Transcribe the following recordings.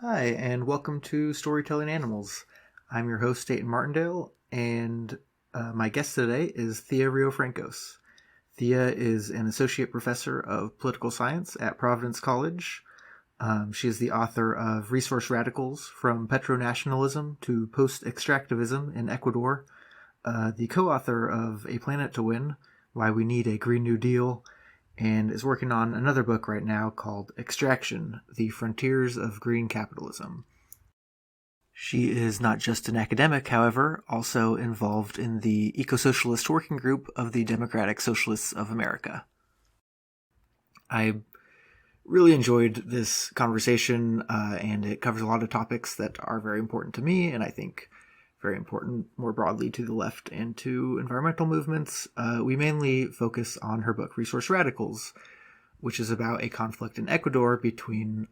Hi, and welcome to Storytelling Animals. I'm your host, Dayton Martindale, and my guest today is Thea Riofrancos. Thea is an associate professor of political science at Providence College. She is the author of Resource Radicals: From Petro-Nationalism to Post-Extractivism in Ecuador, the co-author of A Planet to Win: Why We Need a Green New Deal, and is working on another book right now called Extraction: The Frontiers of Green Capitalism. She is not just an academic, however, also involved in the Eco-Socialist Working Group of the Democratic Socialists of America. I really enjoyed this conversation, and it covers a lot of topics that are very important to me, and I think very important more broadly to the left and to environmental movements. We mainly focus on her book, Resource Radicals, which is about a conflict in Ecuador between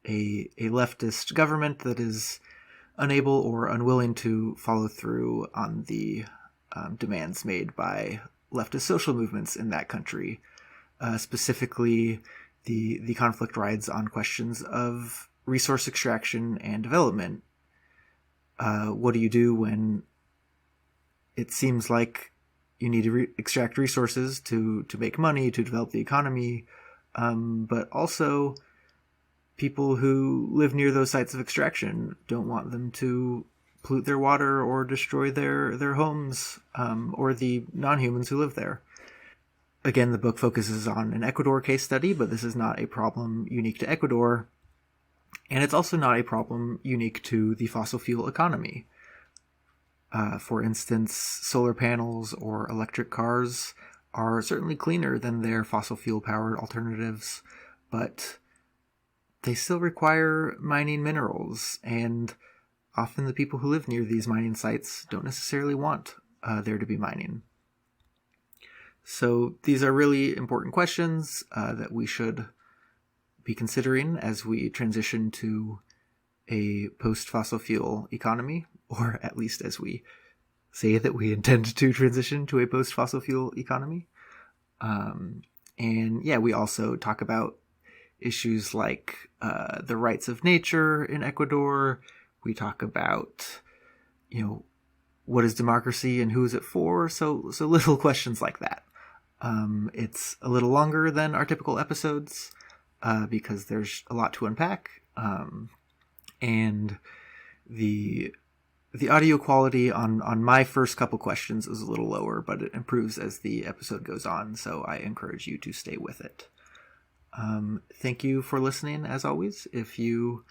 a leftist government that is unable or unwilling to follow through on the demands made by leftist social movements in that country. Specifically, the conflict rides on questions of resource extraction and development. What do you do when it seems like you need to extract resources to make money, to develop the economy, but also people who live near those sites of extraction don't want them to pollute their water or destroy their homes, or the non-humans who live there. Again, the book focuses on an Ecuador case study, but this is not a problem unique to Ecuador. And it's also not a problem unique to the fossil fuel economy. For instance, solar panels or electric cars are certainly cleaner than their fossil fuel-powered alternatives, but they still require mining minerals, and often the people who live near these mining sites don't necessarily want there to be mining. So these are really important questions that we should be considering as we transition to a post-fossil fuel economy, or at least as we say that we intend to transition to a post-fossil fuel economy. We also talk about issues like the rights of nature in Ecuador. We talk about, what is democracy and who is it for? So little questions like that. It's a little longer than our typical episodes, because there's a lot to unpack, and the audio quality on my first couple questions is a little lower, but it improves as the episode goes on, so I encourage you to stay with it. Thank you for listening, as always. If you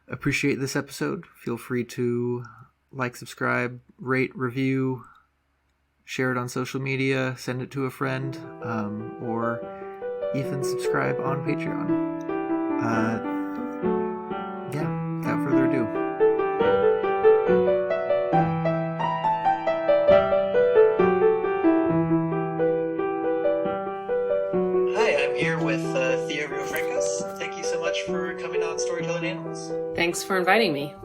appreciate this episode, feel free to like, subscribe, rate, review, share it on social media, send it to a friend, or even subscribe on Patreon. Without further ado. Hi, I'm here with Thea Riofrancos. Thank you so much for coming on Storytelling Animals. Thanks for inviting me.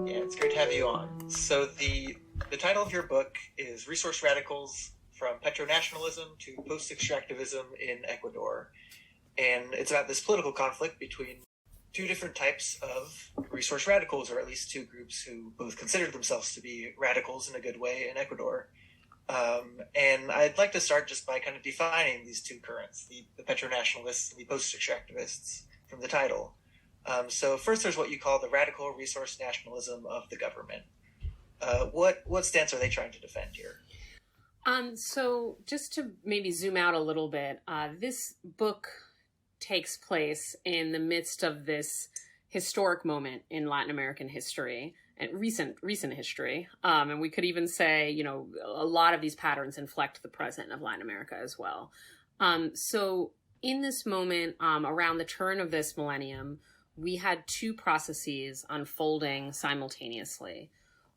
Yeah, it's great to have you on. So the title of your book is Resource Radicals: From Petro-Nationalism to Post-Extractivism in Ecuador. And it's about this political conflict between two different types of resource radicals, or at least two groups who both consider themselves to be radicals in a good way in Ecuador. And I'd like to start just by kind of defining these two currents, the Petro-Nationalists and the Post-Extractivists, from the title. So first there's what you call the radical resource nationalism of the government. What stance are they trying to defend here? So just to maybe zoom out a little bit, this book takes place in the midst of this historic moment in Latin American history and recent history. And we could even say, a lot of these patterns inflect the present of Latin America as well. So in this moment, around the turn of this millennium, we had two processes unfolding simultaneously.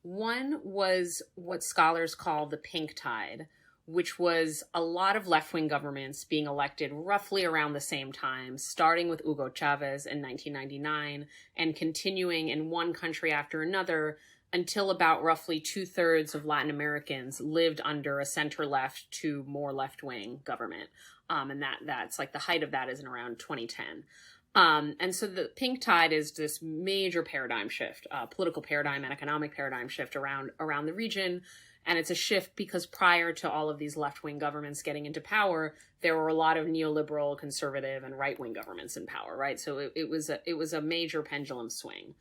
One was what scholars call the pink tide, which was a lot of left-wing governments being elected roughly around the same time, starting with Hugo Chavez in 1999 and continuing in one country after another until about roughly 2/3 of Latin Americans lived under a center-left to more left-wing government. And that's like the height of that is in around 2010. And so the pink tide is this major paradigm shift, political paradigm and economic paradigm shift around the region. And it's a shift because prior to all of these left-wing governments getting into power, there were a lot of neoliberal, conservative, and right-wing governments in power, right? So it was a major pendulum swing.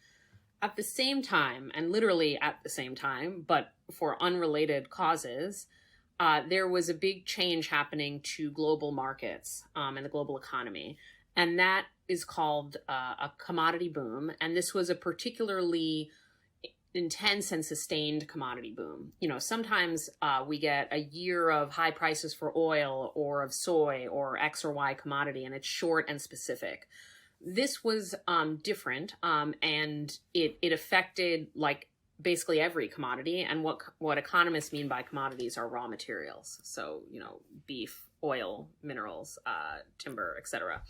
At the same time, and literally at the same time, but for unrelated causes, there was a big change happening to global markets and the global economy. And that is called a commodity boom. And this was a particularly intense and sustained commodity boom. You know, sometimes we get a year of high prices for oil or of soy or X or Y commodity, and it's short and specific. This was different, and it affected like basically every commodity. And what economists mean by commodities are raw materials. So, you know, beef, oil, minerals, timber, etc.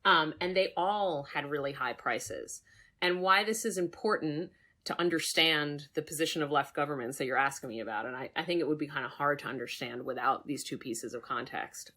And they all had really high prices. And why this is important to understand the position of left governments that you're asking me about, and I think it would be kind of hard to understand without these two pieces of context,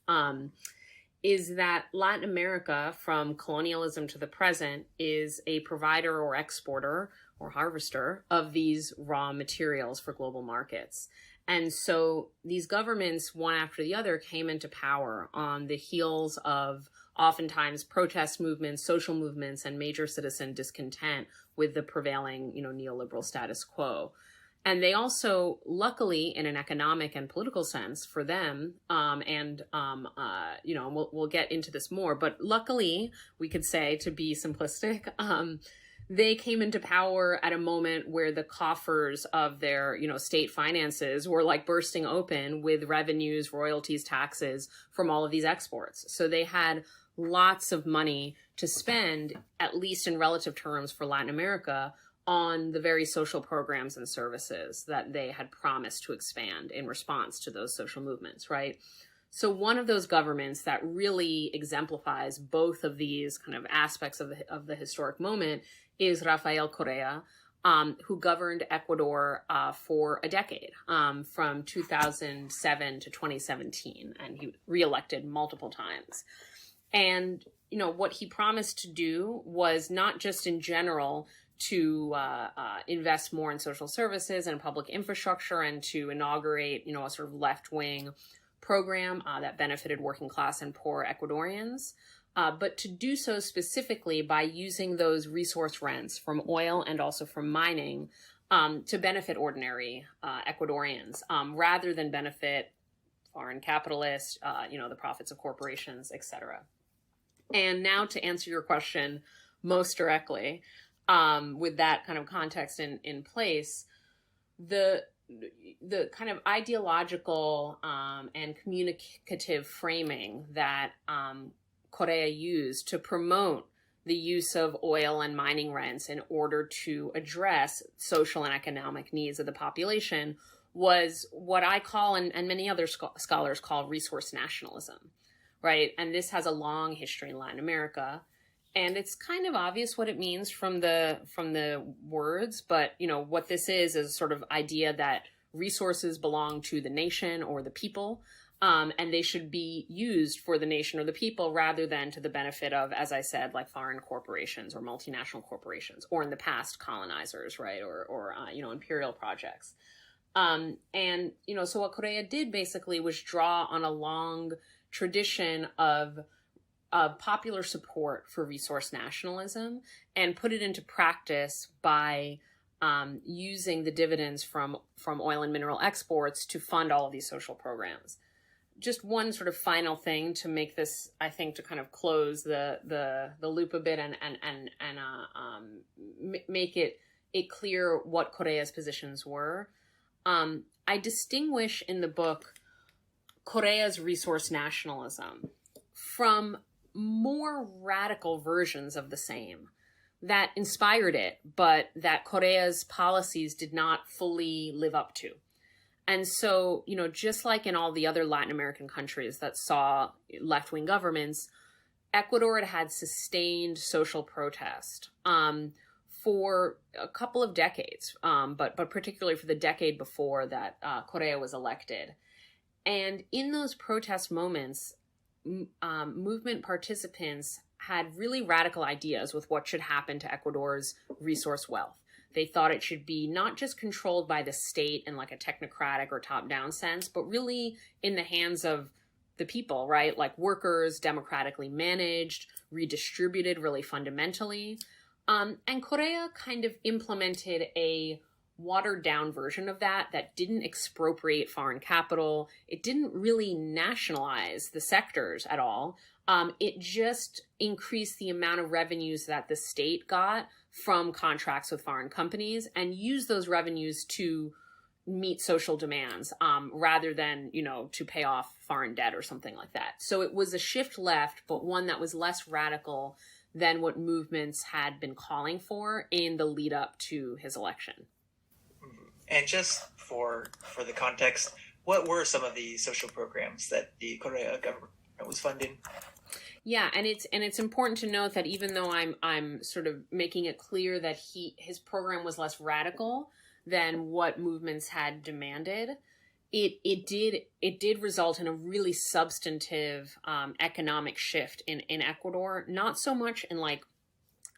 is that Latin America, from colonialism to the present, is a provider or exporter or harvester of these raw materials for global markets. And so these governments, one after the other, came into power on the heels of oftentimes protest movements, social movements, and major citizen discontent with the prevailing, you know, neoliberal status quo. And they also, luckily, in an economic and political sense for them, you know, we'll get into this more, but luckily, we could say, to be simplistic, they came into power at a moment where the coffers of their, you know, state finances were like bursting open with revenues, royalties, taxes from all of these exports. So they had lots of money to spend, at least in relative terms for Latin America, on the very social programs and services that they had promised to expand in response to those social movements, right? So one of those governments that really exemplifies both of these kind of aspects of the historic moment is Rafael Correa, who governed Ecuador for a decade, from 2007 to 2017, and he reelected multiple times. And, you know, what he promised to do was not just in general to invest more in social services and public infrastructure and to inaugurate, you know, a sort of left-wing program that benefited working class and poor Ecuadorians, but to do so specifically by using those resource rents from oil and also from mining to benefit ordinary Ecuadorians rather than benefit foreign capitalists, you know, the profits of corporations, etc. And now to answer your question most directly, with that kind of context in place, the kind of ideological and communicative framing that Correa used to promote the use of oil and mining rents in order to address social and economic needs of the population was what I call, and many other scholars call, resource nationalism, right? And this has a long history in Latin America. And it's kind of obvious what it means from the words, but you know what this is a sort of idea that resources belong to the nation or the people, and they should be used for the nation or the people rather than to the benefit of, as I said, like foreign corporations or multinational corporations, or in the past colonizers, right, or you know, imperial projects. And you know, so what Correa did basically was draw on a long tradition of popular support for resource nationalism and put it into practice by using the dividends from oil and mineral exports to fund all of these social programs. Just one sort of final thing to make this, I think, to kind of close the loop a bit and make it clear what Correa's positions were. I distinguish in the book Correa's resource nationalism from more radical versions of the same that inspired it, but that Correa's policies did not fully live up to. And so, you know, just like in all the other Latin American countries that saw left-wing governments, Ecuador had sustained social protest for a couple of decades, but particularly for the decade before that Correa was elected. And in those protest moments, movement participants had really radical ideas with what should happen to Ecuador's resource wealth. They thought it should be not just controlled by the state in like a technocratic or top-down sense, but really in the hands of the people, right? Like workers, democratically managed, redistributed really fundamentally. And Correa kind of implemented a watered-down version of that didn't expropriate foreign capital. It didn't really nationalize the sectors at all. It just increased the amount of revenues that the state got from contracts with foreign companies and used those revenues to meet social demands rather than, to pay off foreign debt or something like that. So it was a shift left, but one that was less radical than what movements had been calling for in the lead up to his election. And just for the context, what were some of the social programs that the Correa government was funding? Yeah, and it's important to note that even though I'm sort of making it clear that his program was less radical than what movements had demanded, it did result in a really substantive economic shift in Ecuador. Not so much in like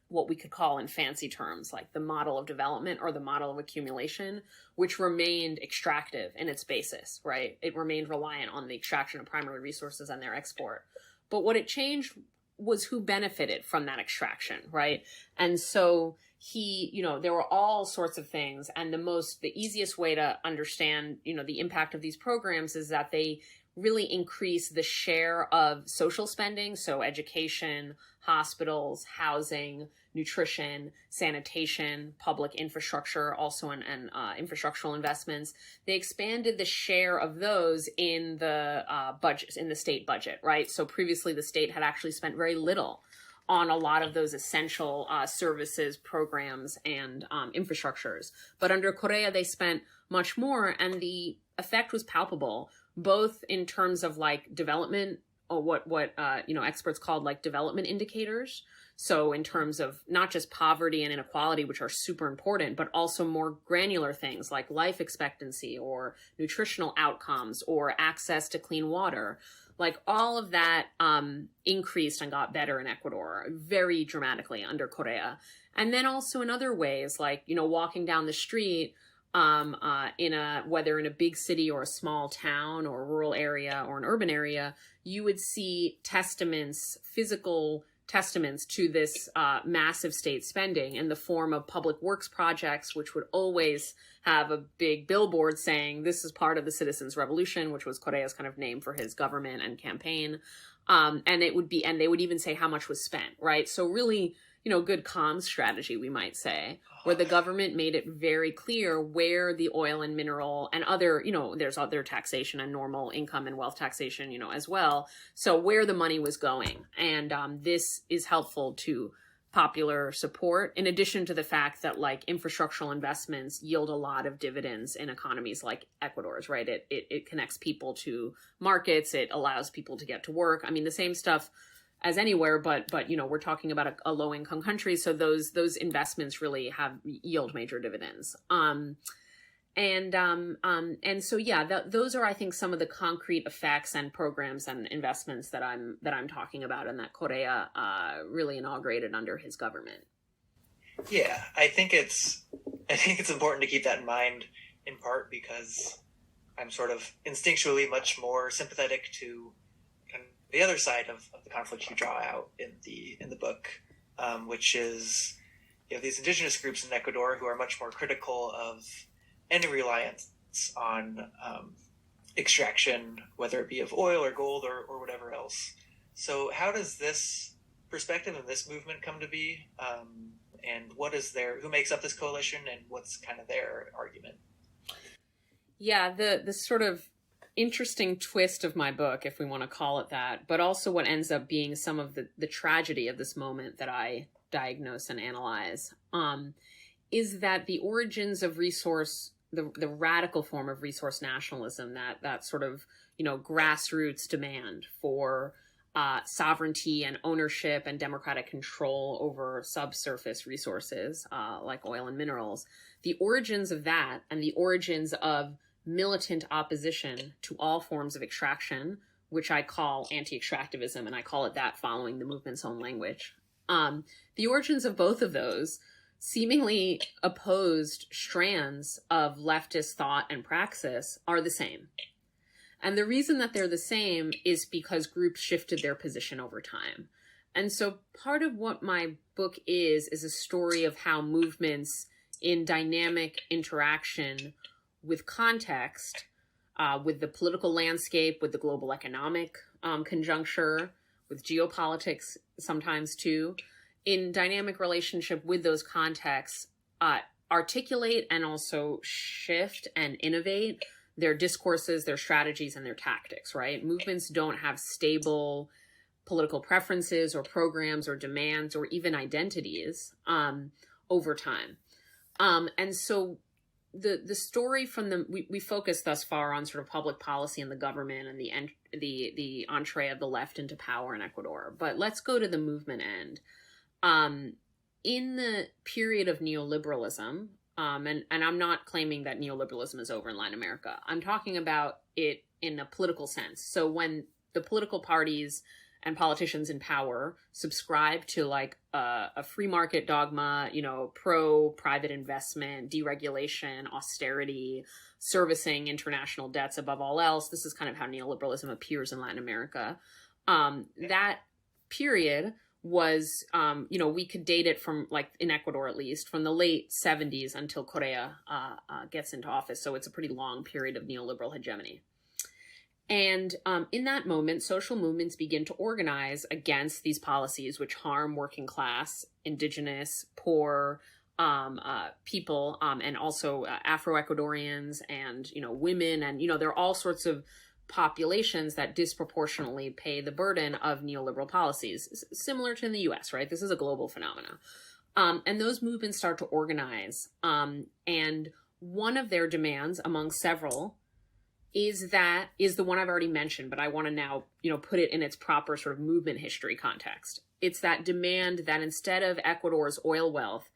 what we could call in fancy terms, like the model of development or the model of accumulation, which remained extractive in its basis, right? It remained reliant on the extraction of primary resources and their export. But what it changed was who benefited from that extraction, right? And so there were all sorts of things. And the easiest way to understand, the impact of these programs is that they really increase the share of social spending. So education, hospitals, housing, nutrition, sanitation, public infrastructure, also and infrastructural investments. They expanded the share of those in the budget, in the state budget, right? So previously the state had actually spent very little on a lot of those essential services, programs, and infrastructures. But under Correa, they spent much more, and the effect was palpable, both in terms of like development, or what experts called like development indicators. So in terms of not just poverty and inequality, which are super important, but also more granular things like life expectancy or nutritional outcomes or access to clean water. Like all of that increased and got better in Ecuador very dramatically under Correa. And then also in other ways, like, walking down the street, whether in a big city or a small town or a rural area or an urban area, you would see physical testaments to this massive state spending in the form of public works projects, which would always have a big billboard saying this is part of the Citizens' Revolution, which was Correa's kind of name for his government and campaign. And they would even say how much was spent, right? So really, good comms strategy, we might say, where the government made it very clear where the oil and mineral and other, there's other taxation and normal income and wealth taxation, as well. So where the money was going. And this is helpful to popular support, in addition to the fact that like infrastructural investments yield a lot of dividends in economies like Ecuador's, right? It connects people to markets. It allows people to get to work. I mean, the same stuff as anywhere, but we're talking about a low income country, so those investments really yield major dividends. So those are, I think, some of the concrete effects and programs and investments that I'm talking about, and that Correa really inaugurated under his government. Yeah, I think it's important to keep that in mind, in part because I'm sort of instinctually much more sympathetic to the other side of the conflict you draw out in the book, which is these indigenous groups in Ecuador who are much more critical of any reliance on extraction, whether it be of oil or gold or whatever else. So how does this perspective and this movement come to be? And who makes up this coalition, and what's kind of their argument? Yeah, the sort of interesting twist of my book, if we want to call it that, but also what ends up being some of the tragedy of this moment that I diagnose and analyze, is that the origins of the radical form of resource nationalism, that sort of, grassroots demand for sovereignty and ownership and democratic control over subsurface resources like oil and minerals, the origins of that and the origins of militant opposition to all forms of extraction which I call anti-extractivism, and I call it that following the movement's own language. The origins of both of those seemingly opposed strands of leftist thought and praxis are the same. And the reason that they're the same is because groups shifted their position over time. And so part of what my book is a story of how movements in dynamic interaction with context, with the political landscape, with the global economic conjuncture, with geopolitics sometimes too, in dynamic relationship with those contexts, articulate and also shift and innovate their discourses, their strategies, and their tactics, right? Movements don't have stable political preferences or programs or demands or even identities over time. And so the story from we focus thus far on sort of public policy and the government and the entree of the left into power in Ecuador. But let's go to the movement end. In the period of neoliberalism, and I'm not claiming that neoliberalism is over in Latin America. I'm talking about it in a political sense. So when the political parties and politicians in power subscribe to like a free market dogma, pro private investment, deregulation, austerity, servicing international debts above all else, this is kind of how neoliberalism appears in Latin America. That period was, we could date it from, like in Ecuador at least, from the late 70s until Correa gets into office. So it's a pretty long period of neoliberal hegemony. And in that moment, social movements begin to organize against these policies which harm working class, indigenous, poor people, and also Afro-Ecuadorians and, women. And, there are all sorts of populations that disproportionately pay the burden of neoliberal policies, similar to in the US, right? This is a global phenomenon. And those movements start to organize. And one of their demands, among several, is the one I've already mentioned, but I want to now, put it in its proper sort of movement history context. It's that demand that instead of Ecuador's oil wealth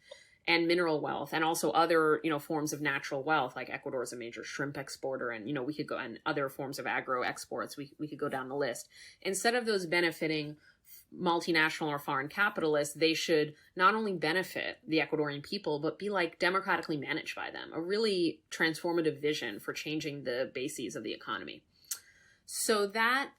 and mineral wealth, and also other, forms of natural wealth, like Ecuador is a major shrimp exporter, and, we could go, and other forms of agro exports, we could go down the list. Instead of those benefiting multinational or foreign capitalists, they should not only benefit the Ecuadorian people, but be like democratically managed by them, a really transformative vision for changing the bases of the economy. So that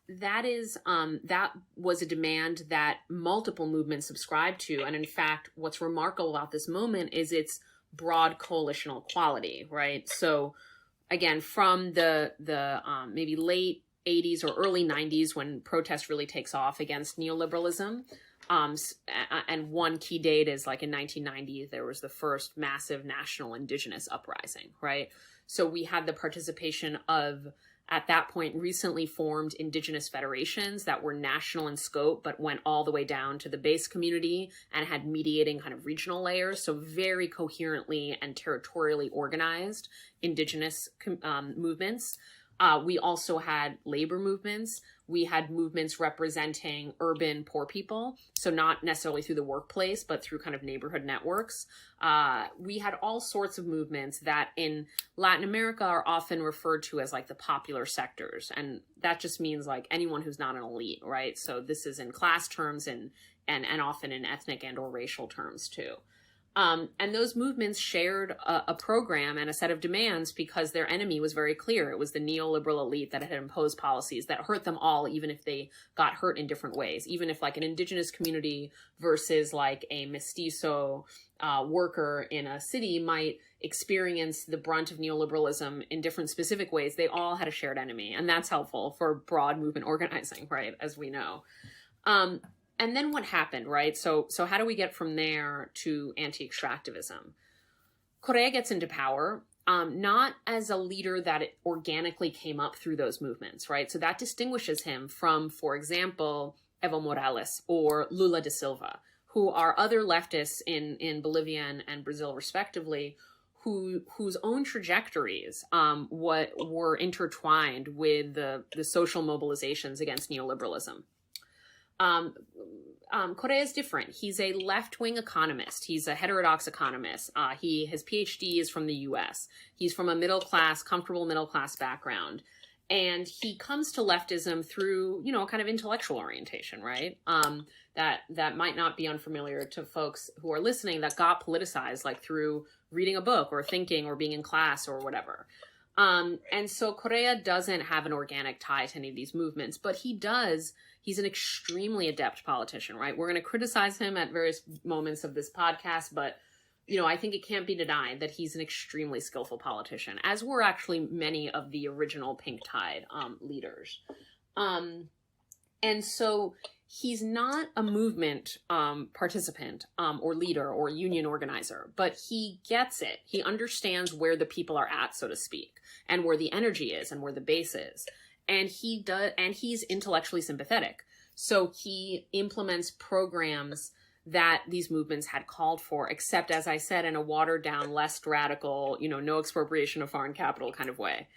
was a demand that multiple movements subscribed to. And in fact, what's remarkable about this moment is its broad coalitional quality, right? So again, from the maybe late 80s or early 90s, when protest really takes off against neoliberalism. And one key date is like in 1990, there was the first massive national indigenous uprising, right? So we had the participation of, at that point, recently formed indigenous federations that were national in scope, but went all the way down to the base community and had mediating kind of regional layers. So very coherently and territorially organized indigenous movements. We also had labor movements. We had movements representing urban poor people. So not necessarily through the workplace, but through kind of neighborhood networks. We had all sorts of movements that in Latin America are often referred to as like the popular sectors. And that just means like anyone who's not an elite, right? So this is in class terms and often in ethnic and or racial terms too. And those movements shared a program and a set of demands because their enemy was very clear. It was the neoliberal elite that had imposed policies that hurt them all, even if they got hurt in different ways. Even if like an indigenous community versus like a mestizo worker in a city might experience the brunt of neoliberalism in different specific ways, they all had a shared enemy. And that's helpful for broad movement organizing, right, as we know. And then what happened, right? So how do we get from there to anti-extractivism? Correa gets into power, not as a leader that it organically came up through those movements, right? So that distinguishes him from, for example, Evo Morales or Lula da Silva, who are other leftists in Bolivia and Brazil, respectively, whose own trajectories were intertwined with the social mobilizations against neoliberalism. Correa is different. He's a left-wing economist. He's a heterodox economist. His PhD is from the US. He's from a comfortable middle-class background. And he comes to leftism through, you know, a kind of intellectual orientation, right? That might not be unfamiliar to folks who are listening, that got politicized, like through reading a book or thinking or being in class or whatever. And so Correa doesn't have an organic tie to any of these movements, but he's an extremely adept politician, right? We're going to criticize him at various moments of this podcast, but you know, I think it can't be denied that he's an extremely skillful politician, as were actually many of the original Pink Tide leaders. And so he's not a movement participant or leader or union organizer, but he gets it. He understands where the people are at, so to speak, and where the energy is and where the base is. And he's intellectually sympathetic. So he implements programs that these movements had called for, except, as I said, in a watered down, less radical, you know, no expropriation of foreign capital kind of way.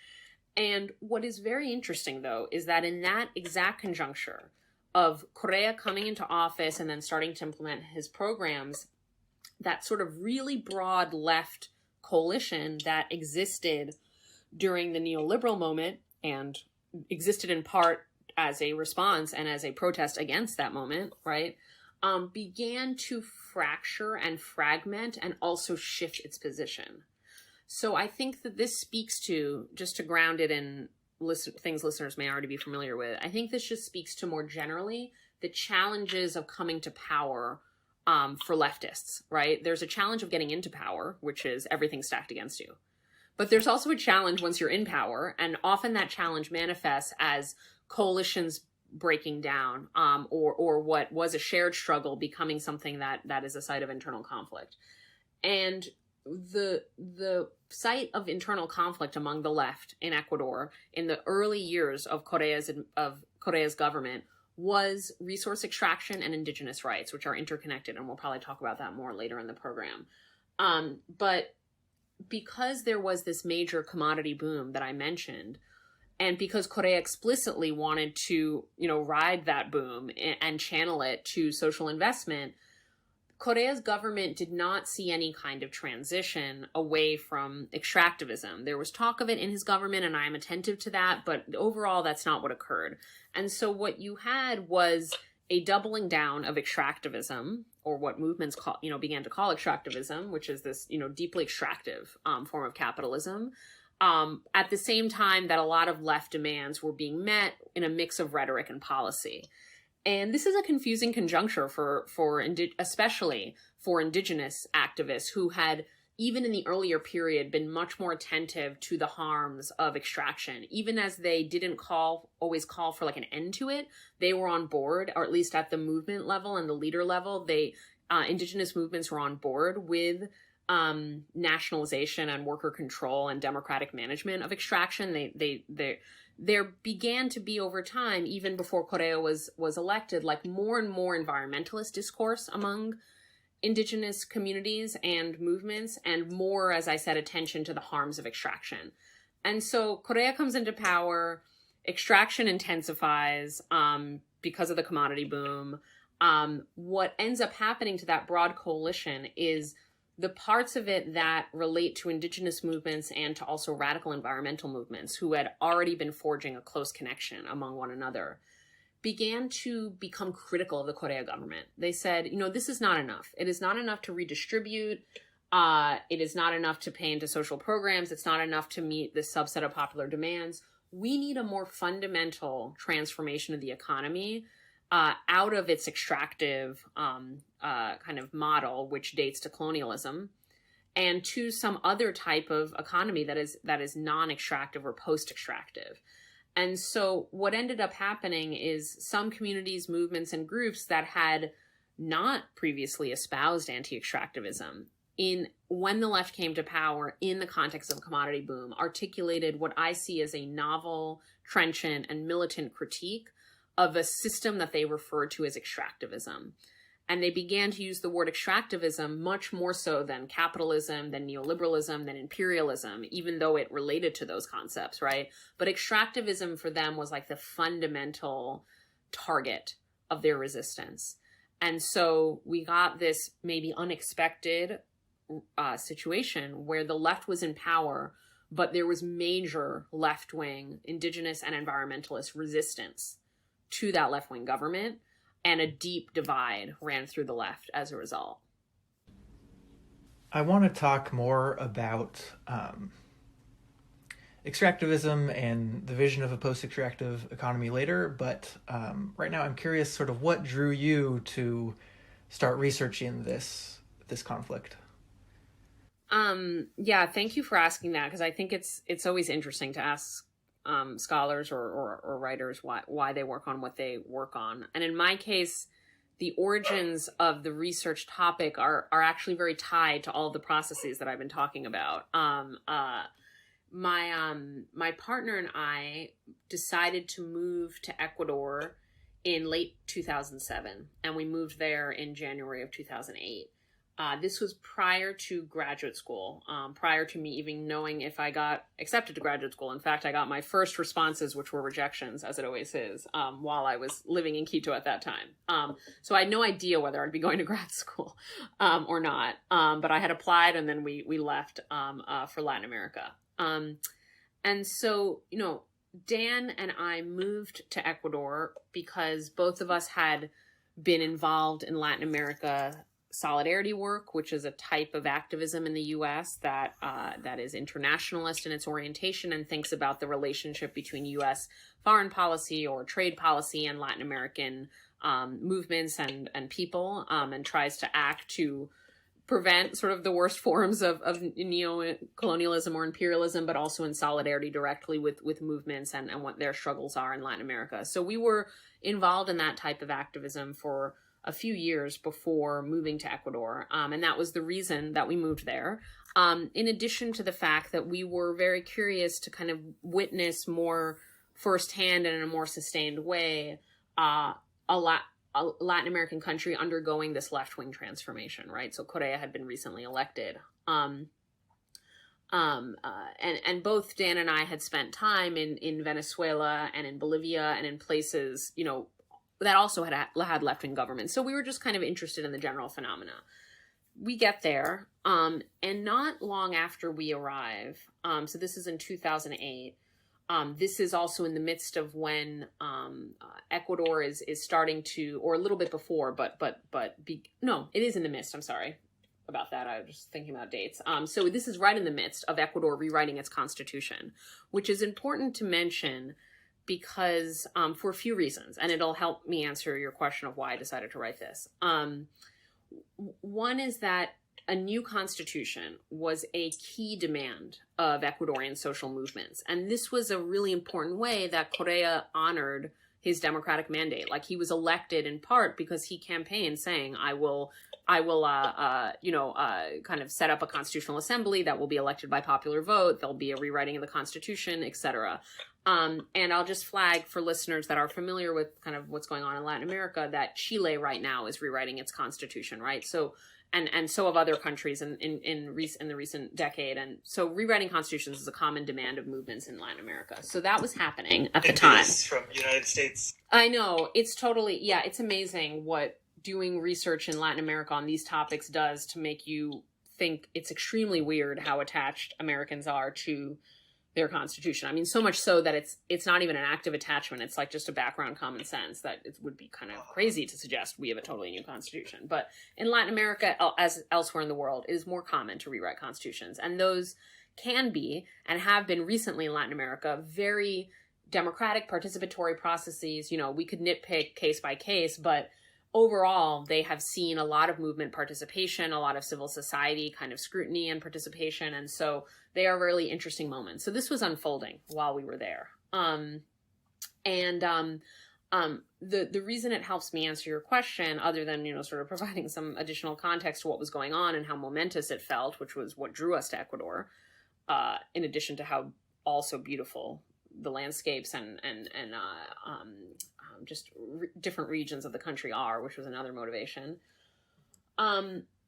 And what is very interesting, though, is that in that exact conjuncture of Correa coming into office and then starting to implement his programs, that sort of really broad left coalition that existed during the neoliberal moment and existed in part as a response and as a protest against that moment, right? Began to fracture and fragment and also shift its position. So I think that this speaks to, just to ground it in things listeners may already be familiar with, I think this just speaks to more generally the challenges of coming to power for leftists, right? There's a challenge of getting into power, which is everything stacked against you. But there's also a challenge once you're in power, and often that challenge manifests as coalitions breaking down, or what was a shared struggle becoming something that is a site of internal conflict. And the site of internal conflict among the left in Ecuador in the early years of Correa's government was resource extraction and indigenous rights, which are interconnected, and we'll probably talk about that more later in the program. But because there was this major commodity boom that I mentioned, and because Correa explicitly wanted to, you know, ride that boom and channel it to social investment, Correa's government did not see any kind of transition away from extractivism. There was talk of it in his government, and I am attentive to that, but overall, that's not what occurred. And so what you had was a doubling down of extractivism, or what movements began to call extractivism, which is this, you know, deeply extractive form of capitalism. At the same time that a lot of left demands were being met in a mix of rhetoric and policy. And this is a confusing conjuncture especially for indigenous activists who had, even in the earlier period, been much more attentive to the harms of extraction. Even as they didn't always call for like an end to it, they were on board, or at least at the movement level and the leader level, indigenous movements were on board with nationalization and worker control and democratic management of extraction. There began to be, over time, even before Correa was elected, like more and more environmentalist discourse among indigenous communities and movements, and more, as I said, attention to the harms of extraction. And so Correa comes into power, extraction intensifies because of the commodity boom. What ends up happening to that broad coalition is the parts of it that relate to indigenous movements and to also radical environmental movements who had already been forging a close connection among one another began to become critical of the Correa government. They said, you know, this is not enough. It is not enough to redistribute. It is not enough to pay into social programs. It's not enough to meet this subset of popular demands. We need a more fundamental transformation of the economy out of its extractive kind of model, which dates to colonialism, and to some other type of economy that is non-extractive or post-extractive. And so what ended up happening is some communities, movements, and groups that had not previously espoused anti-extractivism, when the left came to power in the context of a commodity boom, articulated what I see as a novel, trenchant, and militant critique of a system that they referred to as extractivism. And they began to use the word extractivism much more so than capitalism, than neoliberalism, than imperialism, even though it related to those concepts, right? But extractivism for them was like the fundamental target of their resistance. And so we got this maybe unexpected situation where the left was in power, but there was major left-wing indigenous and environmentalist resistance to that left-wing government, and a deep divide ran through the left as a result. I want to talk more about extractivism and the vision of a post-extractive economy later, but right now I'm curious sort of what drew you to start researching this conflict. Yeah, thank you for asking that, because I think it's always interesting to ask scholars or writers why they work on what they work on. And in my case, the origins of the research topic are actually very tied to all the processes that I've been talking about. My partner and I decided to move to Ecuador in late 2007, and we moved there in January of 2008. This was prior to graduate school, prior to me even knowing if I got accepted to graduate school. In fact, I got my first responses, which were rejections, as it always is, while I was living in Quito at that time. So I had no idea whether I'd be going to grad school or not. But I had applied, and then we left for Latin America. And so, Dan and I moved to Ecuador because both of us had been involved in Latin America solidarity work, which is a type of activism in the U.S. that is internationalist in its orientation and thinks about the relationship between U.S. foreign policy or trade policy and Latin American movements and people, and tries to act to prevent sort of the worst forms of neo-colonialism or imperialism, but also in solidarity directly with movements and what their struggles are in Latin America. So we were involved in that type of activism for a few years before moving to Ecuador. And that was the reason that we moved there. In addition to the fact that we were very curious to kind of witness more firsthand and in a more sustained way, a Latin American country undergoing this left-wing transformation, right? So Correa had been recently elected. And both Dan and I had spent time in Venezuela and in Bolivia and in places, that also had left-wing governments. So we were just kind of interested in the general phenomena. We get there, and not long after we arrive, so this is in 2008, this is also in the midst of when Ecuador is starting to, or a little bit before, it is in the midst, I'm sorry about that, I was just thinking about dates. So this is right in the midst of Ecuador rewriting its constitution, which is important to mention because for a few reasons, and it'll help me answer your question of why I decided to write this. One is that a new constitution was a key demand of Ecuadorian social movements. And this was a really important way that Correa honored his democratic mandate. Like, he was elected in part because he campaigned saying, I will kind of set up a constitutional assembly that will be elected by popular vote. There'll be a rewriting of the constitution, etc. And I'll just flag for listeners that are familiar with kind of what's going on in Latin America that Chile right now is rewriting its constitution, right? So, and so have other countries in the recent decade. And so rewriting constitutions is a common demand of movements in Latin America. So that was happening at the time. From the United States. I know. It's totally, it's amazing what doing research in Latin America on these topics does to make you think it's extremely weird how attached Americans are to their constitution. I mean, so much so that it's not even an active attachment. It's like just a background common sense that it would be kind of crazy to suggest we have a totally new constitution. But in Latin America, as elsewhere in the world, it is more common to rewrite constitutions. And those can be, and have been recently in Latin America, very democratic participatory processes. We could nitpick case by case, but overall, they have seen a lot of movement participation, a lot of civil society kind of scrutiny and participation. And so they are really interesting moments. So this was unfolding while we were there. The reason it helps me answer your question, other than, sort of providing some additional context to what was going on and how momentous it felt, which was what drew us to Ecuador, in addition to how also beautiful the landscapes and different regions of the country are, which was another motivation,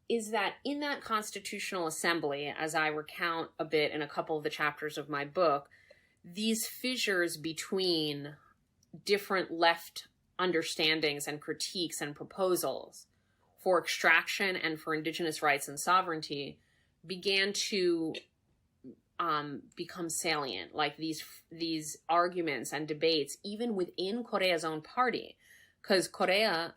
is that in that constitutional assembly, as I recount a bit in a couple of the chapters of my book, these fissures between different left understandings and critiques and proposals for extraction and for indigenous rights and sovereignty began to become salient, like these arguments and debates, even within Correa's own party, because Correa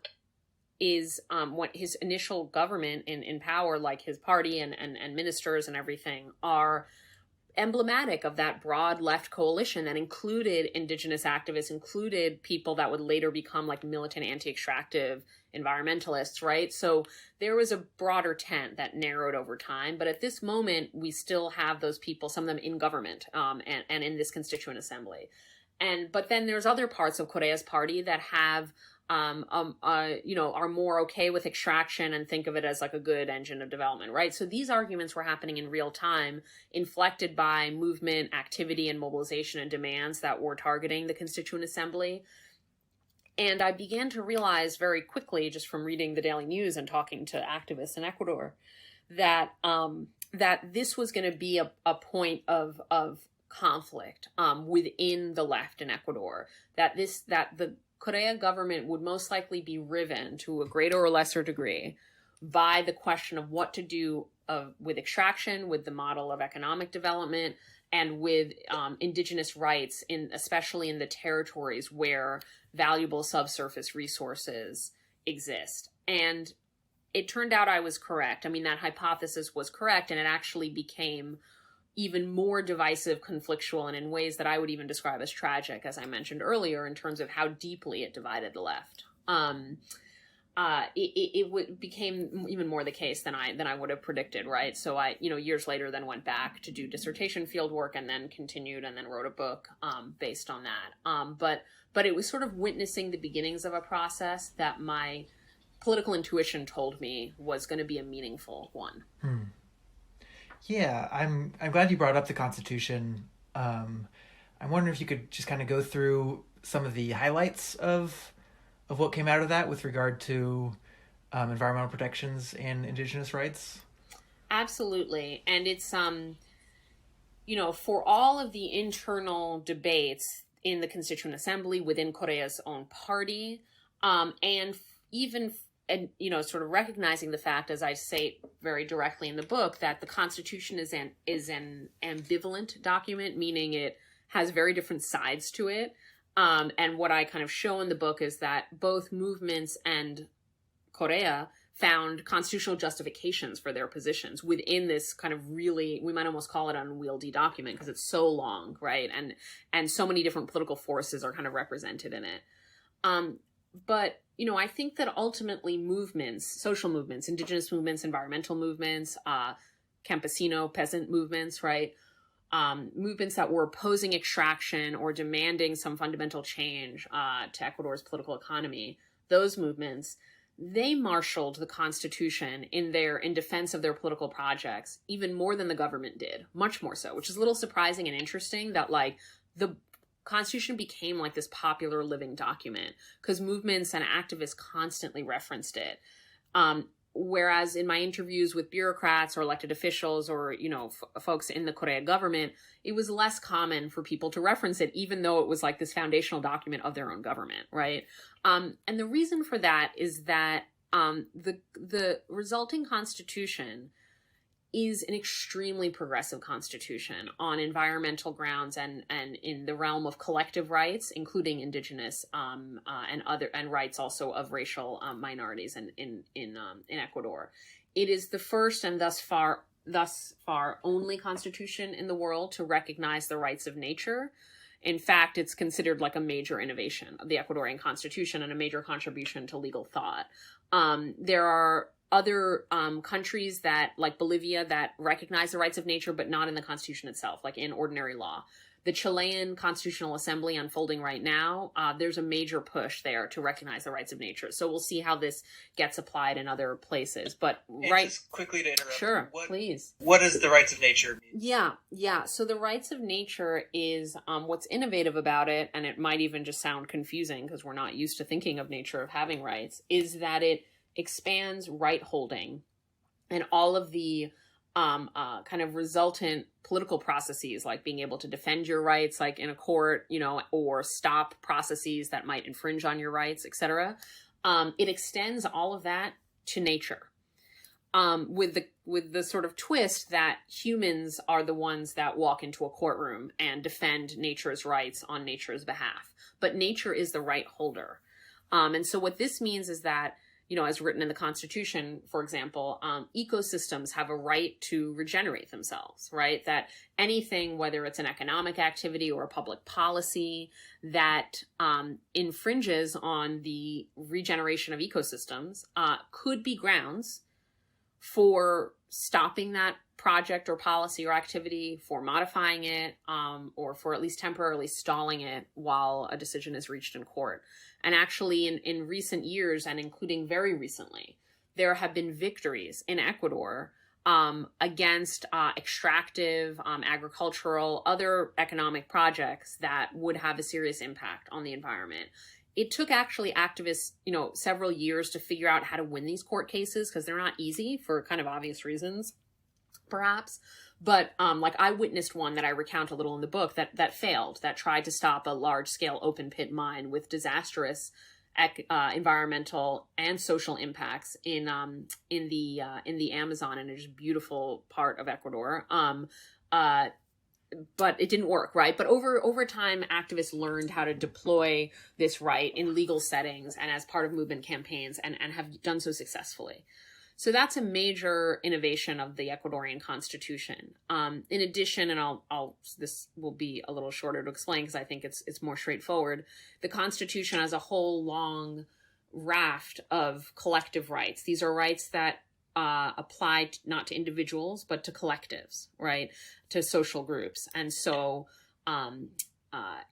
is what his initial government in power, like his party and ministers and everything, are emblematic of that broad left coalition that included indigenous activists, included people that would later become like militant anti-extractive environmentalists, right? So there was a broader tent that narrowed over time. But at this moment, we still have those people, some of them in government and in this constituent assembly. But then there's other parts of Correa's party that have are more okay with extraction and think of it as like a good engine of development, right? So these arguments were happening in real time, inflected by movement, activity, and mobilization and demands that were targeting the Constituent Assembly. And I began to realize very quickly, just from reading the daily news and talking to activists in Ecuador, that that this was going to be a point of conflict within the left in Ecuador. That the Correa government would most likely be riven to a greater or lesser degree by the question of what to do with extraction, with the model of economic development, and with indigenous rights, especially in the territories where valuable subsurface resources exist. And it turned out I was correct. I mean, that hypothesis was correct, and it actually became even more divisive, conflictual, and in ways that I would even describe as tragic, as I mentioned earlier, in terms of how deeply it divided the left. It became even more the case than I would have predicted, right? So I, years later, then went back to do dissertation field work, and then continued, and then wrote a book based on that. But it was sort of witnessing the beginnings of a process that my political intuition told me was going to be a meaningful one. Yeah, I'm glad you brought up the Constitution. I'm wondering if you could just kind of go through some of the highlights of what came out of that with regard to environmental protections and indigenous rights. Absolutely. And it's, for all of the internal debates in the Constituent Assembly within Correa's own party, and even sort of recognizing the fact, as I say very directly in the book, that the Constitution is an ambivalent document, meaning it has very different sides to it. And what I kind of show in the book is that both movements and Correa found constitutional justifications for their positions within this kind of really, we might almost call it an unwieldy document because it's so long, right? And so many different political forces are kind of represented in it. But I think that ultimately movements, social movements, indigenous movements, environmental movements, campesino, peasant movements, right? Movements that were opposing extraction or demanding some fundamental change to Ecuador's political economy, those movements, they marshaled the Constitution in defense of their political projects, even more than the government did, much more so, which is a little surprising and interesting that like the Constitution became like this popular living document because movements and activists constantly referenced it. Whereas in my interviews with bureaucrats or elected officials or, folks in the Correa government, it was less common for people to reference it, even though it was like this foundational document of their own government, right? And the reason for that is that the resulting constitution is an extremely progressive constitution on environmental grounds and in the realm of collective rights, including indigenous and rights also of racial minorities in Ecuador. It is the first and thus far only constitution in the world to recognize the rights of nature. In fact, it's considered like a major innovation of the Ecuadorian constitution and a major contribution to legal thought. There are other countries that, like Bolivia, that recognize the rights of nature, but not in the Constitution itself, like in ordinary law. The Chilean Constitutional Assembly unfolding right now, there's a major push there to recognize the rights of nature. So we'll see how this gets applied in other places. But just quickly to interrupt. Sure, please. What does the rights of nature mean? Yeah. So the rights of nature is what's innovative about it, and it might even just sound confusing because we're not used to thinking of nature of having rights, is that it expands right holding and all of the kind of resultant political processes, like being able to defend your rights, like in a court, or stop processes that might infringe on your rights, etc. It extends all of that to nature. with the sort of twist that humans are the ones that walk into a courtroom and defend nature's rights on nature's behalf. But nature is the right holder. And so what this means is that, as written in the Constitution, for example, ecosystems have a right to regenerate themselves, right? That anything, whether it's an economic activity or a public policy that infringes on the regeneration of ecosystems, could be grounds for stopping that project or policy or activity, for modifying it, or for at least temporarily stalling it while a decision is reached in court. And actually, in recent years, and including very recently, there have been victories in Ecuador against extractive, agricultural, other economic projects that would have a serious impact on the environment. It took actually activists, several years to figure out how to win these court cases, because they're not easy for kind of obvious reasons, perhaps. But I witnessed one that I recount a little in the book that failed, that tried to stop a large scale open pit mine with disastrous environmental and social impacts in the Amazon, and a just beautiful part of Ecuador. But it didn't work, right? But over time, activists learned how to deploy this right in legal settings and as part of movement campaigns, and have done so successfully. So that's a major innovation of the Ecuadorian Constitution. In addition, and this will be a little shorter to explain because I think it's more straightforward, the Constitution has a whole long raft of collective rights. These are rights that apply not to individuals, but to collectives, right? To social groups. And so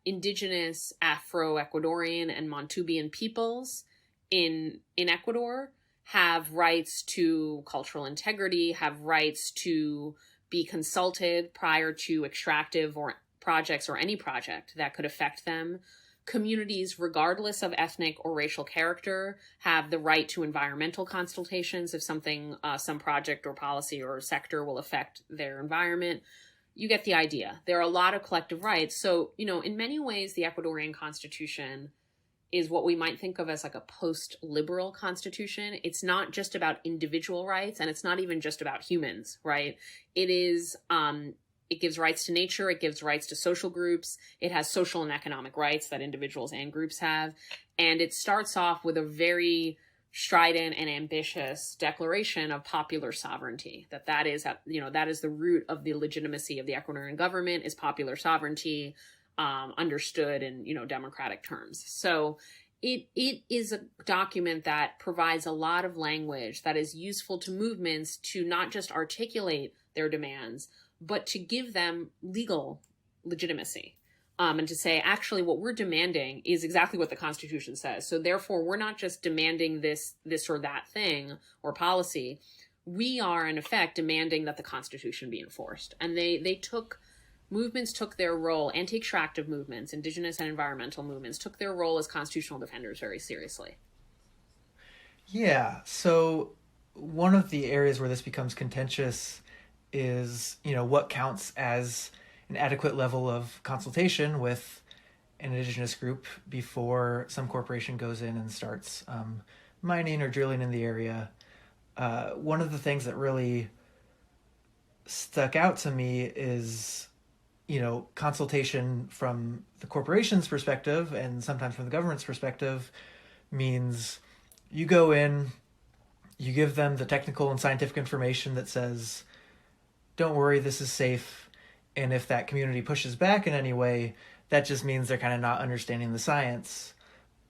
Indigenous, Afro-Ecuadorian, and Montubian peoples in Ecuador have rights to cultural integrity, have rights to be consulted prior to extractive or projects or any project that could affect them. Communities, regardless of ethnic or racial character, have the right to environmental consultations if something, some project or policy or sector will affect their environment. You get the idea. There are a lot of collective rights. So, in many ways, the Ecuadorian Constitution is what we might think of as like a post-liberal constitution. It's not just about individual rights, and it's not even just about humans, right? It is, it gives rights to nature, it gives rights to social groups, it has social and economic rights that individuals and groups have, and it starts off with a very strident and ambitious declaration of popular sovereignty, that is the root of the legitimacy of the Ecuadorian government, is popular sovereignty, understood in, democratic terms. So it is a document that provides a lot of language that is useful to movements to not just articulate their demands, but to give them legal legitimacy. And to say, actually, what we're demanding is exactly what the Constitution says. So therefore, we're not just demanding this or that thing or policy. We are, in effect, demanding that the Constitution be enforced. And movements took their role, anti-extractive movements, indigenous and environmental movements, took their role as constitutional defenders very seriously. Yeah, so one of the areas where this becomes contentious is, what counts as an adequate level of consultation with an indigenous group before some corporation goes in and starts mining or drilling in the area. One of the things that really stuck out to me is, consultation from the corporation's perspective and sometimes from the government's perspective means you go in, you give them the technical and scientific information that says, don't worry, this is safe. And if that community pushes back in any way, that just means they're kind of not understanding the science,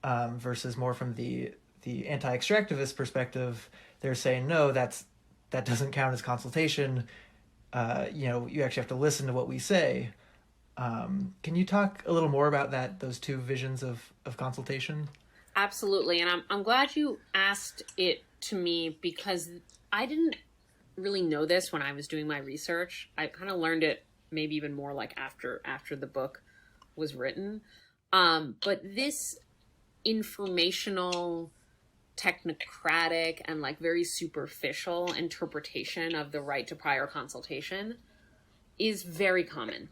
versus more from the anti-extractivist perspective, they're saying, no, that doesn't count as consultation. You actually have to listen to what we say. Can you talk a little more about those two visions of consultation? Absolutely. And I'm glad you asked it to me, because I didn't really know this when I was doing my research. I kind of learned it maybe even more like after the book was written. But this informational, technocratic, and like very superficial interpretation of the right to prior consultation is very common.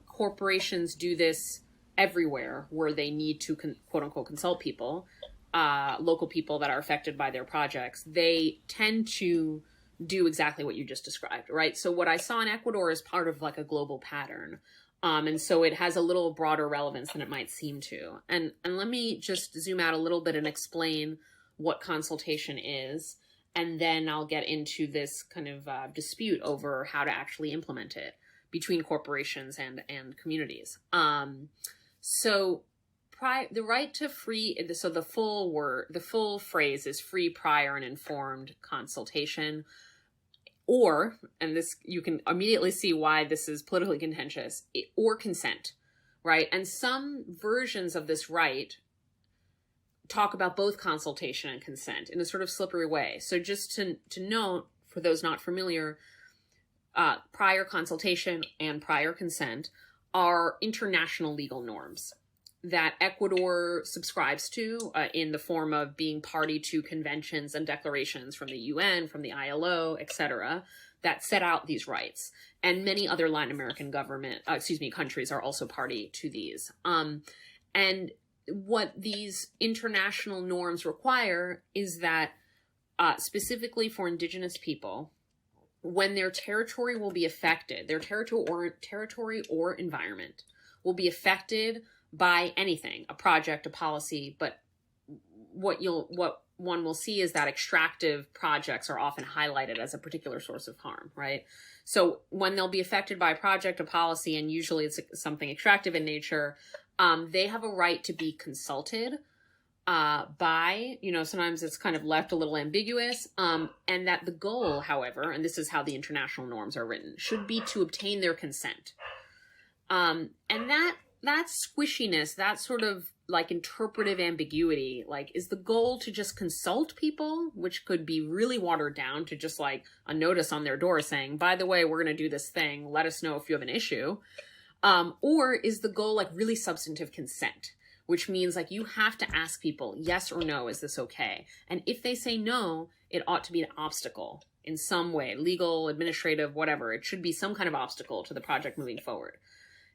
Corporations do this everywhere where they need to quote unquote consult people, local people that are affected by their projects. They tend to do exactly what you just described, right? So what I saw in Ecuador is part of like a global pattern. And so it has a little broader relevance than it might seem to. And let me just zoom out a little bit and explain what consultation is. And then I'll get into this kind of dispute over how to actually implement it between corporations and communities. So the right to free, so the full phrase is free, prior, and informed consultation. Or, and this, you can immediately see why this is politically contentious, or consent, right? And some versions of this right talk about both consultation and consent in a sort of slippery way. So just to note, for those not familiar, prior consultation and prior consent are international legal norms that Ecuador subscribes to in the form of being party to conventions and declarations from the UN, from the ILO, etc., that set out these rights. And many other Latin American countries are also party to these. And what these international norms require is that specifically for indigenous people, when their territory will be affected, their territory or environment will be affected by anything, a project, a policy, but what one will see is that extractive projects are often highlighted as a particular source of harm, right? So when they'll be affected by a project, a policy, and usually it's something extractive in nature, they have a right to be consulted by, sometimes it's kind of left a little ambiguous, and that the goal, however, and this is how the international norms are written, should be to obtain their consent. And that squishiness, that sort of like interpretive ambiguity, like, is the goal to just consult people, which could be really watered down to just like a notice on their door saying, by the way, we're going to do this thing, let us know if you have an issue. Or is the goal like really substantive consent, which means like you have to ask people, yes or no, is this okay? And if they say no, it ought to be an obstacle in some way, legal, administrative, whatever. It should be some kind of obstacle to the project moving forward.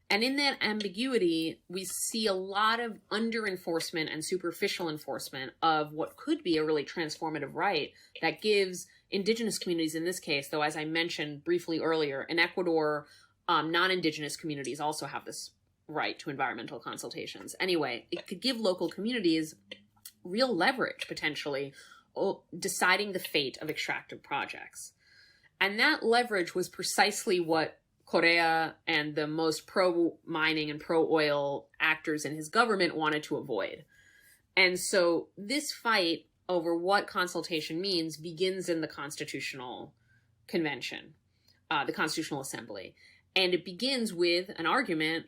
And in that ambiguity, we see a lot of under-enforcement and superficial enforcement of what could be a really transformative right that gives indigenous communities, in this case, though, as I mentioned briefly earlier, in Ecuador, non-indigenous communities also have this right to environmental consultations. Anyway, it could give local communities real leverage, potentially, deciding the fate of extractive projects. And that leverage was precisely what Correa and the most pro-mining and pro-oil actors in his government wanted to avoid. And so this fight over what consultation means begins in the Constitutional Convention, the Constitutional Assembly. And it begins with an argument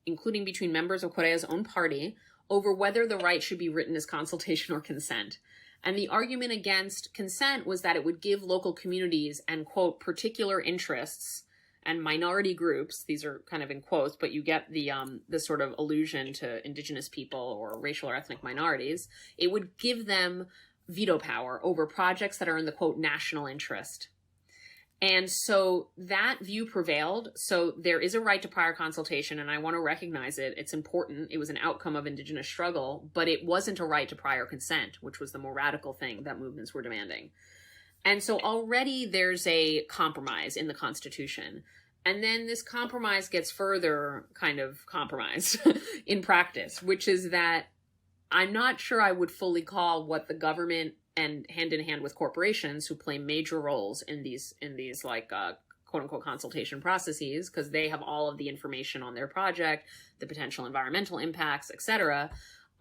including between members of Correa's own party over whether the right should be written as consultation or consent. And the argument against consent was that it would give local communities and, quote, particular interests and minority groups, these are kind of in quotes, but you get the sort of allusion to indigenous people or racial or ethnic minorities. It would give them veto power over projects that are in the, quote, national interest. And so that view prevailed. So there is a right to prior consultation, and I want to recognize it. It's important. It was an outcome of indigenous struggle, but it wasn't a right to prior consent, which was the more radical thing that movements were demanding. And so already there's a compromise in the Constitution. And then this compromise gets further kind of compromised in practice, which is that I'm not sure I would fully call what the government and hand in hand with corporations who play major roles in these like quote unquote consultation processes, because they have all of the information on their project, the potential environmental impacts, etc.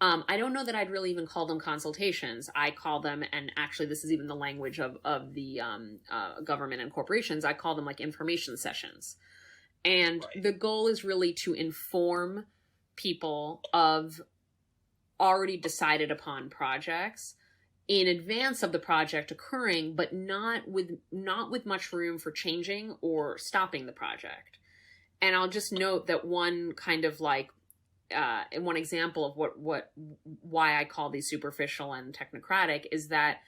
I don't know that I'd really even call them consultations. I call them, and actually this is even the language of the government and corporations, I call them like information sessions. And the goal is really to inform people of already decided upon projects in advance of the project occurring, but not with much room for changing or stopping the project. And I'll just note that one kind of like one example of why I call these superficial and technocratic is that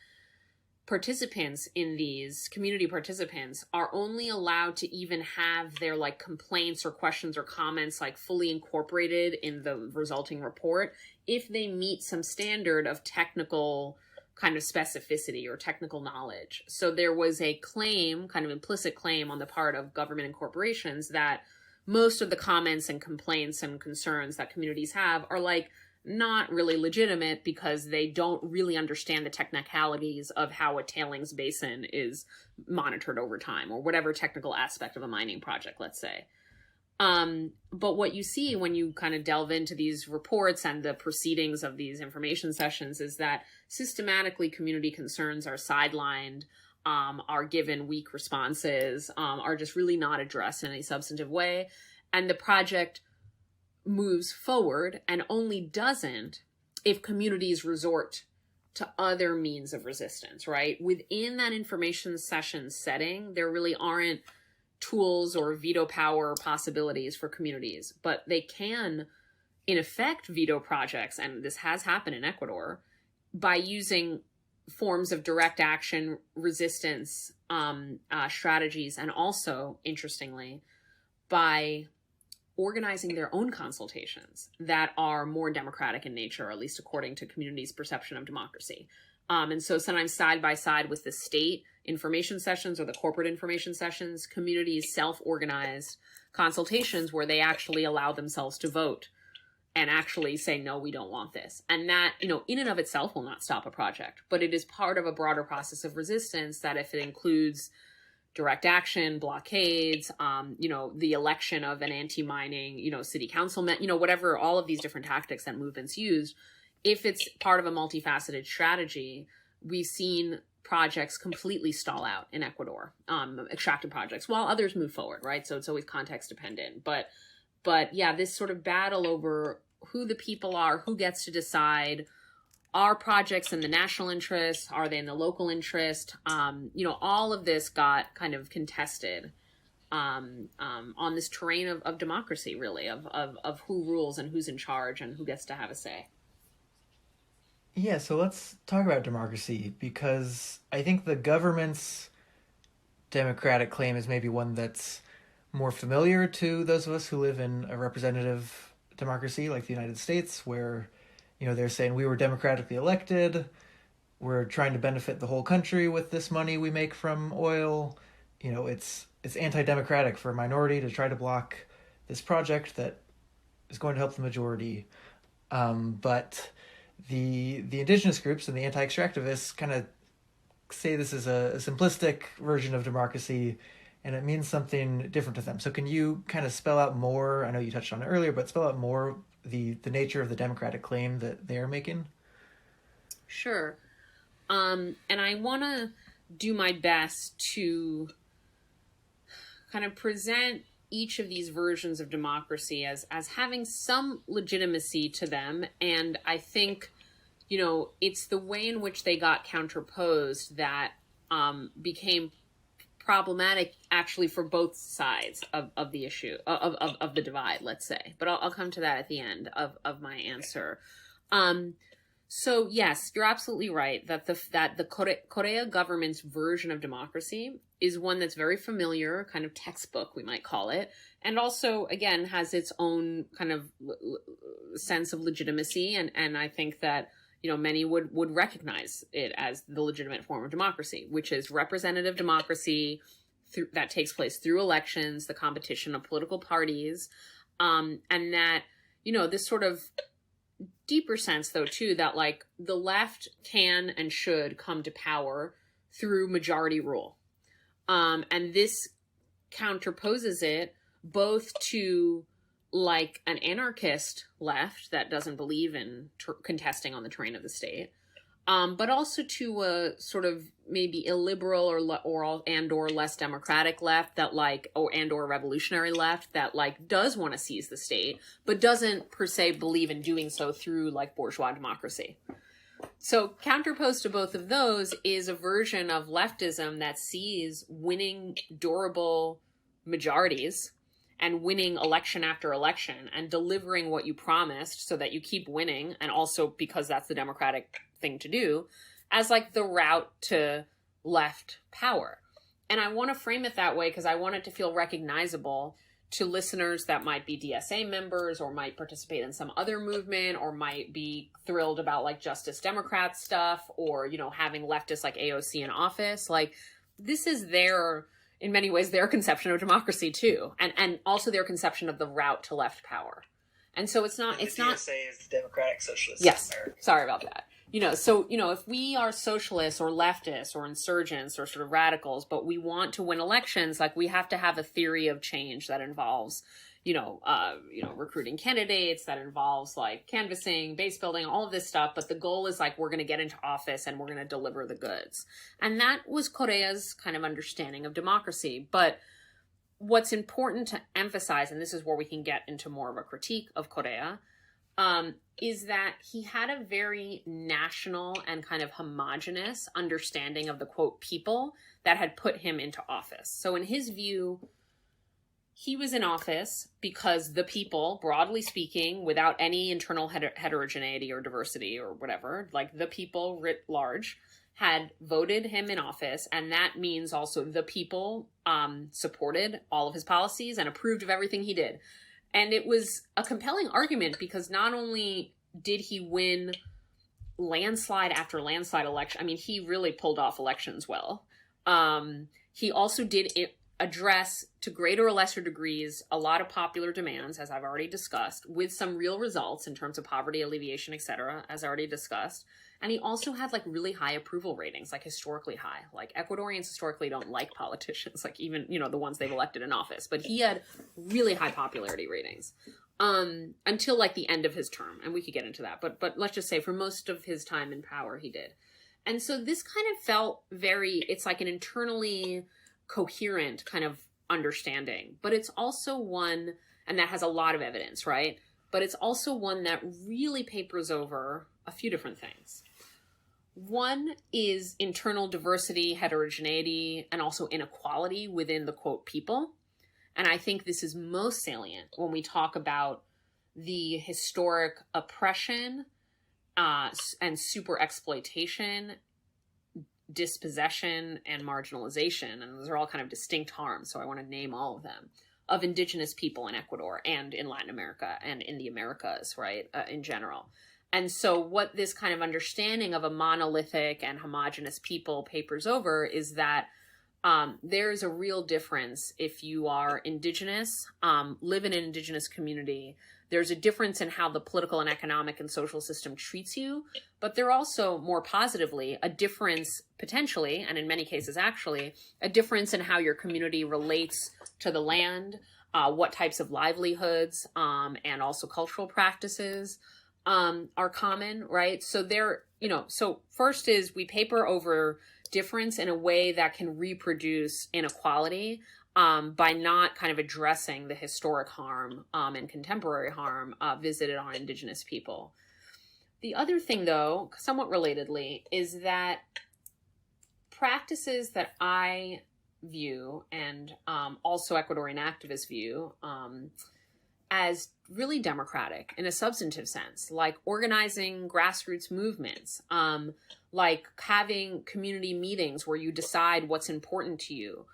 participants in these, community participants, are only allowed to even have their like complaints or questions or comments like fully incorporated in the resulting report if they meet some standard of technical kind of specificity or technical knowledge. So there was a claim, kind of implicit claim on the part of government and corporations that most of the comments and complaints and concerns that communities have are like not really legitimate because they don't really understand the technicalities of how a tailings basin is monitored over time, or whatever technical aspect of a mining project, let's say. But what you see when you kind of delve into these reports and the proceedings of these information sessions is that systematically community concerns are sidelined, are given weak responses, are just really not addressed in a substantive way. And the project moves forward and only doesn't if communities resort to other means of resistance, right? Within that information session setting, there really aren't tools or veto power possibilities for communities, but they can, in effect, veto projects, and this has happened in Ecuador, by using forms of direct action resistance strategies, and also, interestingly, by organizing their own consultations that are more democratic in nature, or at least according to communities' perception of democracy. And so sometimes side by side with the state information sessions or the corporate information sessions, communities self-organized consultations where they actually allow themselves to vote and actually say, no, we don't want this. And that, in and of itself will not stop a project, but it is part of a broader process of resistance that if it includes direct action, blockades, the election of an anti-mining, city councilman, whatever, all of these different tactics that movements use, if it's part of a multifaceted strategy, we've seen projects completely stall out in Ecuador, extractive projects, while others move forward, right? So it's always context dependent. But yeah, this sort of battle over who the people are, who gets to decide, are projects in the national interest? Are they in the local interest? All of this got kind of contested on this terrain of democracy, really, of who rules and who's in charge and who gets to have a say. Yeah, so let's talk about democracy, because I think the government's democratic claim is maybe one that's more familiar to those of us who live in a representative democracy like the United States, where they're saying we were democratically elected, we're trying to benefit the whole country with this money we make from oil. It's anti-democratic for a minority to try to block this project that is going to help the majority. But the indigenous groups and the anti-extractivists kind of say this is a simplistic version of democracy and it means something different to them. So can you kind of spell out more, I know you touched on it earlier, but spell out more the nature of the democratic claim that they're making? Sure. And I want to do my best to kind of present each of these versions of democracy as having some legitimacy to them. And I think, it's the way in which they got counterposed that became problematic actually for both sides of the issue, of the divide, let's say. But I'll come to that at the end of my answer. So yes, you're absolutely right that the Korea government's version of democracy is one that's very familiar, kind of textbook, we might call it, and also, again, has its own kind of sense of legitimacy. And I think that, many would recognize it as the legitimate form of democracy, which is representative democracy that takes place through elections, the competition of political parties, and that, this sort of deeper sense, though, too, that like the left can and should come to power through majority rule. And this counterposes it both to like an anarchist left that doesn't believe in contesting on the terrain of the state, but also to a sort of maybe illiberal or less democratic left that or revolutionary left that like does want to seize the state, but doesn't per se believe in doing so through like bourgeois democracy. So counterposed to both of those is a version of leftism that sees winning durable majorities and winning election after election and delivering what you promised so that you keep winning, and also because that's the democratic thing to do, as like the route to left power. And I want to frame it that way because I want it to feel recognizable to listeners that might be DSA members or might participate in some other movement or might be thrilled about like Justice Democrat stuff or, you know, having leftists like AOC in office, like this is their, in many ways, their conception of democracy too. And also their conception of the route to left power. And so it's not, it's not. DSA is the Democratic Socialists Yes. of America. Sorry about that. You know, so, you know, if we are socialists or leftists or insurgents or sort of radicals, but we want to win elections, like we have to have a theory of change that involves, recruiting candidates, that involves like canvassing, base building, all of this stuff. But the goal is like, we're going to get into office and we're going to deliver the goods. And that was Correa's kind of understanding of democracy. But what's important to emphasize, and this is where we can get into more of a critique of Correa, is that he had a very national and kind of homogenous understanding of the, quote, people that had put him into office. So in his view, he was in office because the people, broadly speaking, without any internal heterogeneity or diversity or whatever, like the people writ large, had voted him in office. And that means also the people supported all of his policies and approved of everything he did. And it was a compelling argument because not only did he win landslide after landslide election, I mean, he really pulled off elections well. He also did address to greater or lesser degrees a lot of popular demands, as I've already discussed, with some real results in terms of poverty alleviation, etc., as I already discussed. And he also had like really high approval ratings, like historically high. Like Ecuadorians historically don't like politicians, like even, you know, the ones they've elected in office. But he had really high popularity ratings until like the end of his term. And we could get into that. But let's just say for most of his time in power, he did. And so this kind of felt it's like an internally coherent kind of understanding. But it's also one, and that has a lot of evidence, right? But it's also one that really papers over a few different things. One is internal diversity, heterogeneity, and also inequality within the, quote, people. And I think this is most salient when we talk about the historic oppression and super exploitation, dispossession, and marginalization. And those are all kind of distinct harms. So I want to name all of them, of indigenous people in Ecuador and in Latin America and in the Americas, right, in general. And so what this kind of understanding of a monolithic and homogenous people papers over is that there's a real difference if you are indigenous, live in an indigenous community. There's a difference in how the political and economic and social system treats you, but there also, more positively, a difference potentially, and in many cases actually, a difference in how your community relates to the land, what types of livelihoods and also cultural practices are common, right? So so first is we paper over difference in a way that can reproduce inequality by not kind of addressing the historic harm and contemporary harm visited on indigenous people. The other thing, though, somewhat relatedly, is that practices that I view and also Ecuadorian activists view as really democratic in a substantive sense, like organizing grassroots movements, like having community meetings where you decide what's important to you,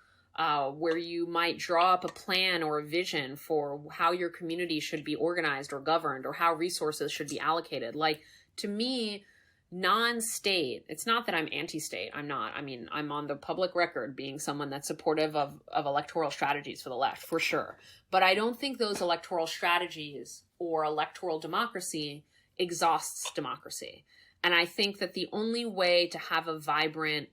where you might draw up a plan or a vision for how your community should be organized or governed or how resources should be allocated. Like, to me, non-state, it's not that I'm anti-state. I'm not. I mean, I'm on the public record being someone that's supportive of electoral strategies for the left, for sure. But I don't think those electoral strategies or electoral democracy exhausts democracy. And I think that the only way to have a vibrant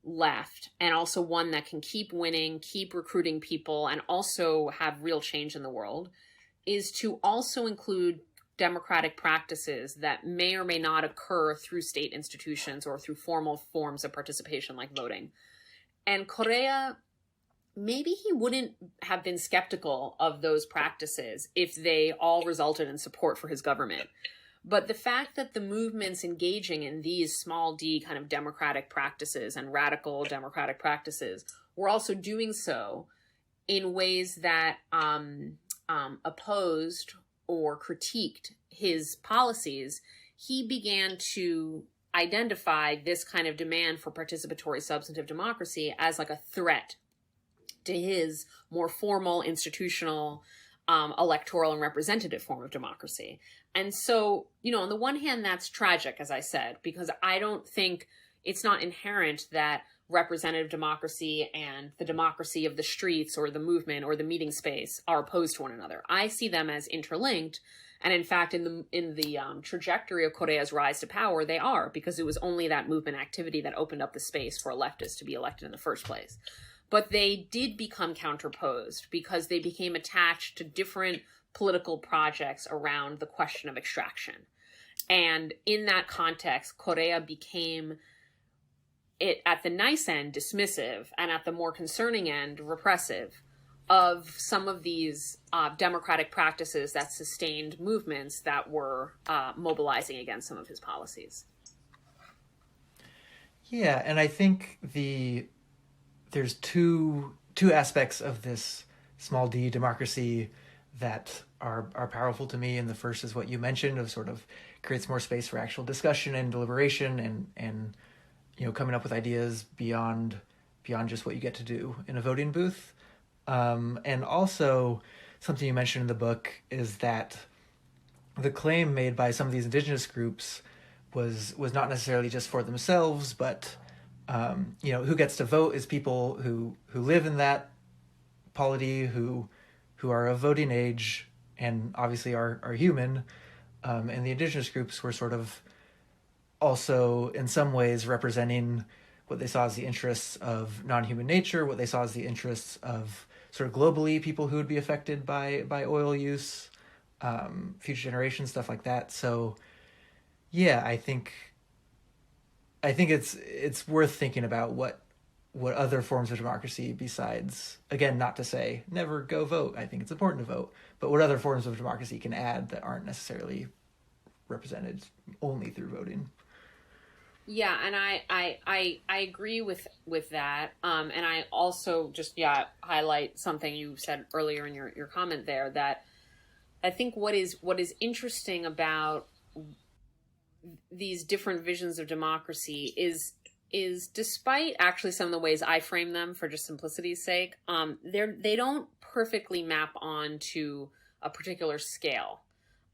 left, and also one that can keep winning, keep recruiting people, and also have real change in the world, is to also include democratic practices that may or may not occur through state institutions or through formal forms of participation like voting. And Correa, maybe he wouldn't have been skeptical of those practices if they all resulted in support for his government. But the fact that the movements engaging in these small d kind of democratic practices and radical democratic practices were also doing so in ways that opposed or critiqued his policies, he began to identify this kind of demand for participatory substantive democracy as like a threat to his more formal, institutional, electoral and representative form of democracy. And so, on the one hand, that's tragic, as I said, because I don't think it's not inherent that representative democracy and the democracy of the streets or the movement or the meeting space are opposed to one another. I see them as interlinked. And in fact, in the trajectory of Correa's rise to power, they are, because it was only that movement activity that opened up the space for leftists to be elected in the first place. But they did become counterposed because they became attached to different political projects around the question of extraction. And in that context, Correa became, at the nice end, dismissive, and at the more concerning end, repressive of some of these democratic practices that sustained movements that were mobilizing against some of his policies. Yeah, and I think there's two aspects of this small d democracy that are powerful to me. And the first is what you mentioned, of sort of creates more space for actual discussion and deliberation and coming up with ideas beyond just what you get to do in a voting booth. And also something you mentioned in the book is that the claim made by some of these indigenous groups was not necessarily just for themselves, but who gets to vote is people who live in that polity, who are of voting age and obviously are human. And the indigenous groups were sort of also in some ways representing what they saw as the interests of non-human nature, what they saw as the interests of sort of globally people who would be affected by oil use, future generations, stuff like that. So yeah, I think it's worth thinking about what other forms of democracy besides, again, not to say never go vote. I think it's important to vote, but what other forms of democracy can add that aren't necessarily represented only through voting. Yeah, and I agree with that. And I also just highlight something you said earlier in your comment there, that I think what is interesting about these different visions of democracy is despite actually some of the ways I frame them for just simplicity's sake, they don't perfectly map onto a particular scale.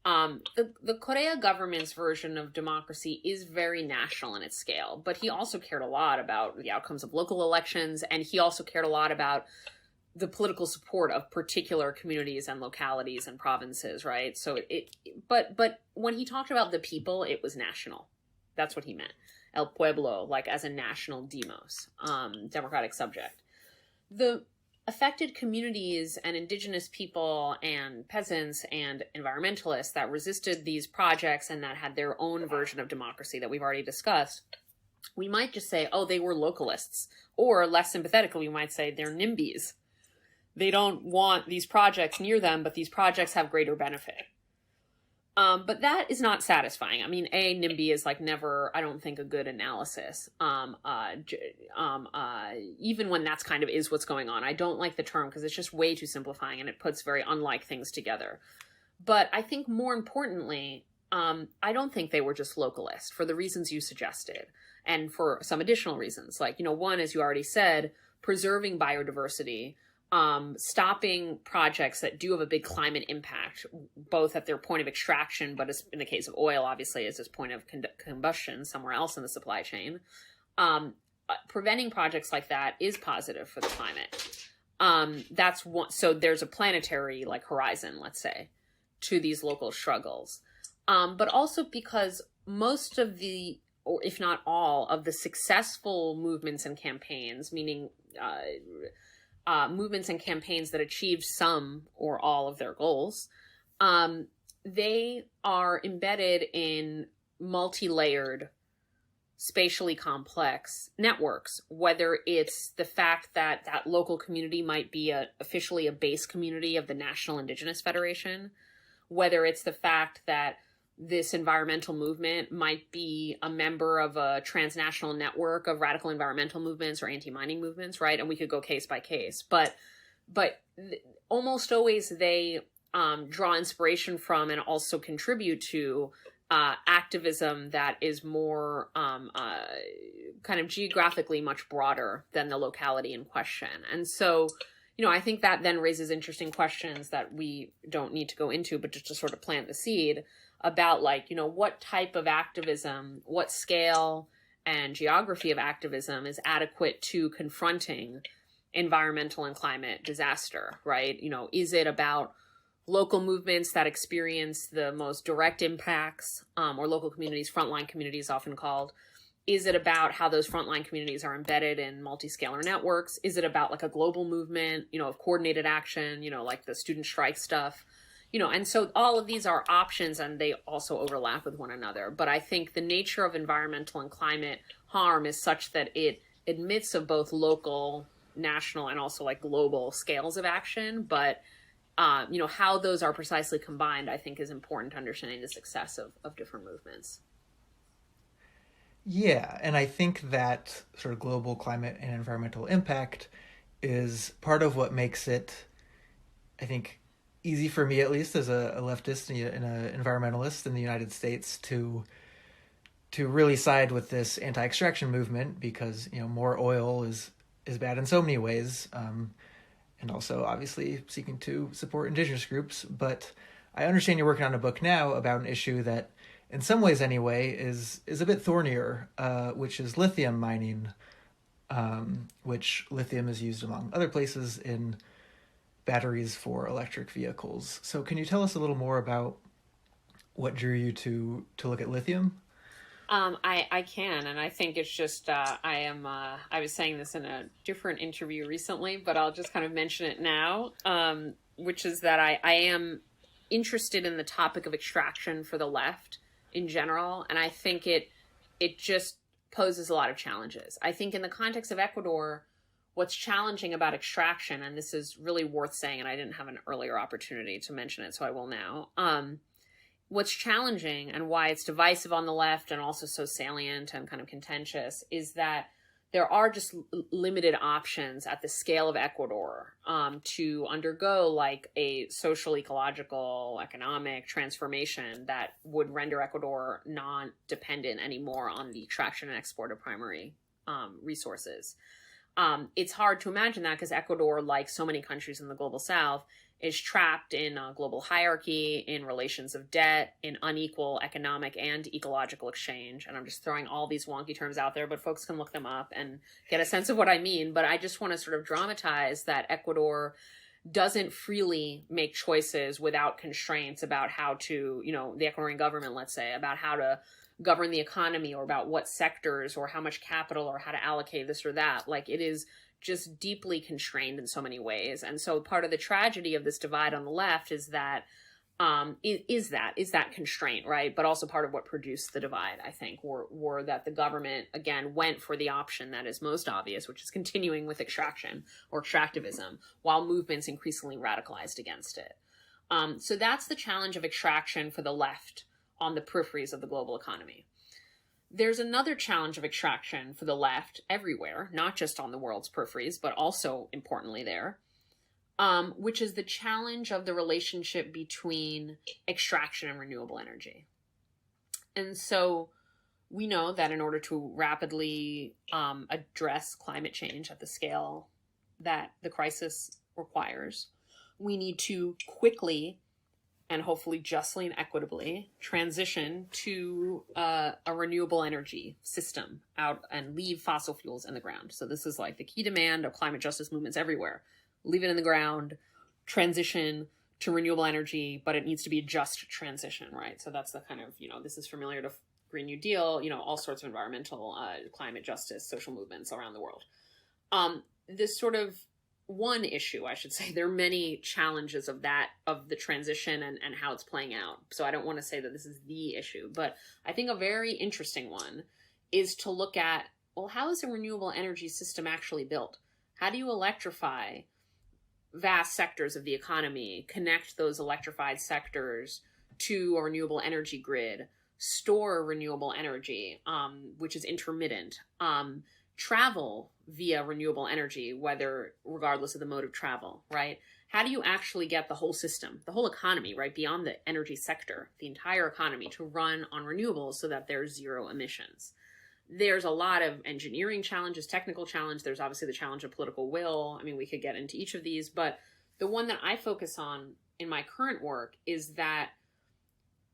The Correa government's version of democracy is very national in its scale, but he also cared a lot about the outcomes of local elections, and he also cared a lot about the political support of particular communities and localities and provinces, right? So but when he talked about the people, it was national. That's what he meant. El pueblo, like as a national demos, democratic subject. The affected communities and indigenous people and peasants and environmentalists that resisted these projects and that had their own version of democracy that we've already discussed, we might just say, oh, they were localists. Or less sympathetically, we might say they're NIMBYs. They don't want these projects near them, but these projects have greater benefit. But that is not satisfying. I mean, NIMBY is like never, I don't think, a good analysis. Even when that's kind of is what's going on. I don't like the term because it's just way too simplifying and it puts very unlike things together. But I think more importantly, I don't think they were just localist for the reasons you suggested and for some additional reasons. Like, one, as you already said, preserving biodiversity, stopping projects that do have a big climate impact, both at their point of extraction, but as in the case of oil, obviously, as its point of combustion somewhere else in the supply chain. Preventing projects like that is positive for the climate. That's one. So there's a planetary horizon, let's say, to these local struggles. But also because most of the, or if not all, of the successful movements and campaigns, meaning movements and campaigns that achieved some or all of their goals, they are embedded in multi-layered, spatially complex networks, whether it's the fact that that local community might be officially a base community of the National Indigenous Federation, whether it's the fact that this environmental movement might be a member of a transnational network of radical environmental movements or anti-mining movements, right? And we could go case by case, but almost always they draw inspiration from and also contribute to activism that is more kind of geographically much broader than the locality in question. And so I think that then raises interesting questions that we don't need to go into, but just to sort of plant the seed about what type of activism, what scale and geography of activism is adequate to confronting environmental and climate disaster, right? Is it about local movements that experience the most direct impacts, or local communities, frontline communities often called? Is it about how those frontline communities are embedded in multi-scalar networks? Is it about a global movement, of coordinated action, like the student strike stuff? And so all of these are options, and they also overlap with one another. But I think the nature of environmental and climate harm is such that it admits of both local, national, and also global scales of action. But, how those are precisely combined, I think, is important to understanding the success of different movements. Yeah, and I think that sort of global climate and environmental impact is part of what makes it, I think, easy for me, at least as a leftist and an environmentalist in the United States, to really side with this anti-extraction movement, because more oil is bad in so many ways, and also obviously seeking to support indigenous groups. But I understand you're working on a book now about an issue that, in some ways anyway, is a bit thornier, which is lithium mining, which lithium is used among other places in batteries for electric vehicles. So can you tell us a little more about what drew you to look at lithium? I can, and I think it's just, I was saying this in a different interview recently, but I'll just kind of mention it now, which is that I am interested in the topic of extraction for the left in general, and I think it just poses a lot of challenges. I think in the context of Ecuador, what's challenging about extraction, and this is really worth saying, and I didn't have an earlier opportunity to mention it, so I will now. What's challenging and why it's divisive on the left and also so salient and kind of contentious is that there are just limited options at the scale of Ecuador to undergo a social, ecological, economic transformation that would render Ecuador non-dependent anymore on the extraction and export of primary resources. It's hard to imagine that because Ecuador, like so many countries in the global south, is trapped in a global hierarchy, in relations of debt, in unequal economic and ecological exchange. And I'm just throwing all these wonky terms out there, but folks can look them up and get a sense of what I mean. But I just want to sort of dramatize that Ecuador doesn't freely make choices without constraints about how to, the Ecuadorian government, let's say, about how to govern the economy or about what sectors or how much capital or how to allocate this or that. It is just deeply constrained in so many ways. And so part of the tragedy of this divide on the left is that is that constraint, right? But also part of what produced the divide, I think, were that the government, again, went for the option that is most obvious, which is continuing with extraction or extractivism, while movements increasingly radicalized against it. So that's the challenge of extraction for the left on the peripheries of the global economy. There's another challenge of extraction for the left everywhere, not just on the world's peripheries, but also importantly there, which is the challenge of the relationship between extraction and renewable energy. And so we know that in order to rapidly address climate change at the scale that the crisis requires, we need to quickly and hopefully justly and equitably transition to a renewable energy system out and leave fossil fuels in the ground. So this is the key demand of climate justice movements everywhere. Leave it in the ground, transition to renewable energy, but it needs to be a just transition, right? So that's the kind of, this is familiar to Green New Deal, all sorts of environmental, climate justice, social movements around the world. This sort of one issue, I should say. There are many challenges of the transition and how it's playing out. So I don't want to say that this is the issue, but I think a very interesting one is to look at, well, how is a renewable energy system actually built? How do you electrify vast sectors of the economy, connect those electrified sectors to a renewable energy grid, store renewable energy, which is intermittent, travel via renewable energy, regardless of the mode of travel, right? How do you actually get the whole system, the whole economy, right, beyond the energy sector, the entire economy to run on renewables so that there's zero emissions? There's a lot of engineering challenges, technical challenge. There's obviously the challenge of political will. I mean, we could get into each of these, but the one that I focus on in my current work is that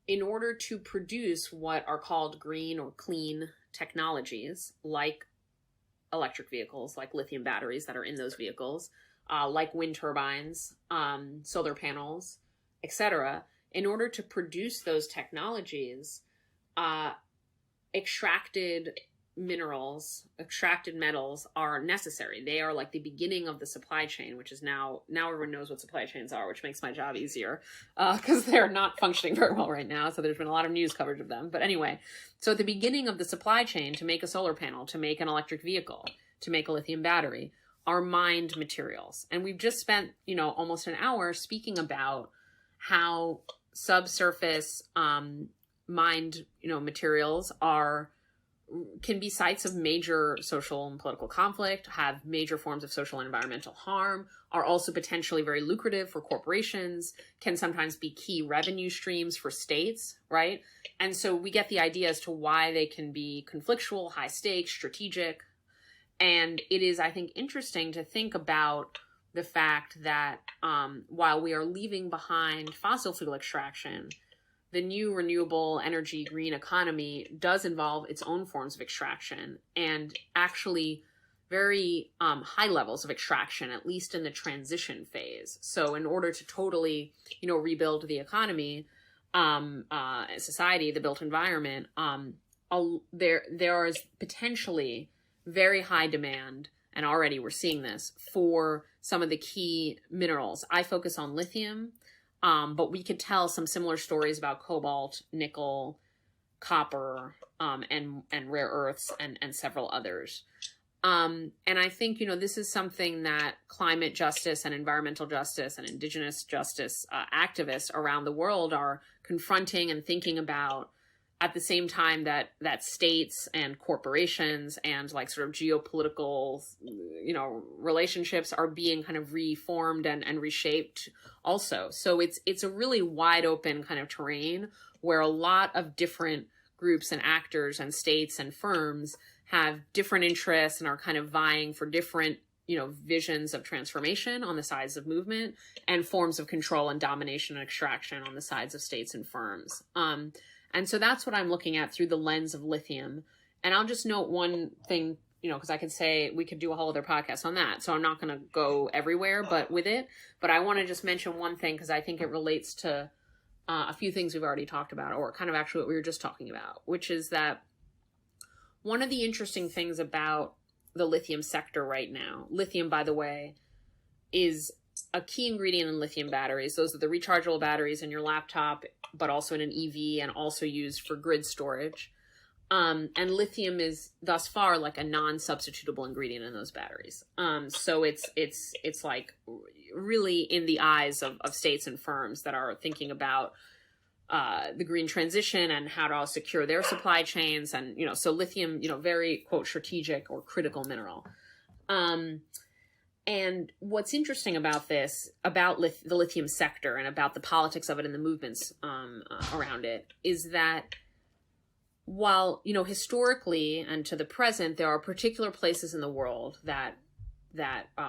in order to produce what are called green or clean technologies, like electric vehicles, like lithium batteries that are in those vehicles, like wind turbines, solar panels, etc., in order to produce those technologies, extracted minerals, extracted metals are necessary. They are like the beginning of the supply chain, which is now everyone knows what supply chains are, which makes my job easier because they're not functioning very well right now. So there's been a lot of news coverage of them. But anyway, so at the beginning of the supply chain, to make a solar panel, to make an electric vehicle, to make a lithium battery, are mined materials. And we've just spent, almost an hour speaking about how subsurface mined, materials can be sites of major social and political conflict, have major forms of social and environmental harm, are also potentially very lucrative for corporations, can sometimes be key revenue streams for states, right? And so we get the idea as to why they can be conflictual, high stakes, strategic. And it is, I think, interesting to think about the fact that while we are leaving behind fossil fuel extraction, the new renewable energy green economy does involve its own forms of extraction and actually very high levels of extraction, at least in the transition phase. So in order to totally, rebuild the economy, society, the built environment, there is potentially very high demand, and already we're seeing this, for some of the key minerals. I focus on lithium, but we could tell some similar stories about cobalt, nickel, copper, and rare earths, and several others. And I think, this is something that climate justice and environmental justice and indigenous justice activists around the world are confronting and thinking about at the same time that states and corporations and like sort of geopolitical, relationships are being kind of reformed and reshaped also. So it's a really wide open kind of terrain where a lot of different groups and actors and states and firms have different interests and are kind of vying for different, visions of transformation on the sides of movement and forms of control and domination and extraction on the sides of states and firms. And so that's what I'm looking at through the lens of lithium. And I'll just note one thing, because I could say we could do a whole other podcast on that. So I'm not going to go everywhere but I want to just mention one thing because I think it relates to a few things we've already talked about, or kind of actually what we were just talking about, which is that one of the interesting things about the lithium sector right now, lithium, by the way, is a key ingredient in lithium batteries. Those are the rechargeable batteries in your laptop, but also in an EV and also used for grid storage. And lithium is thus far like a non-substitutable ingredient in those batteries. So it's like really in the eyes of states and firms that are thinking about the green transition and how to secure their supply chains. And, so lithium, very, quote, strategic or critical mineral. And what's interesting about this, about the lithium sector and about the politics of it and the movements around it, is that while, historically and to the present, there are particular places in the world that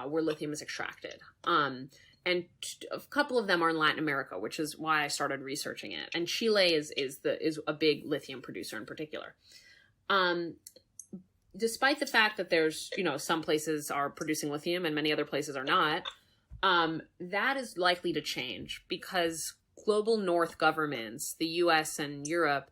where lithium is extracted. And a couple of them are in Latin America, which is why I started researching it. And Chile is a big lithium producer in particular. Despite the fact that there's, some places are producing lithium and many other places are not, that is likely to change because global North governments, the US and Europe,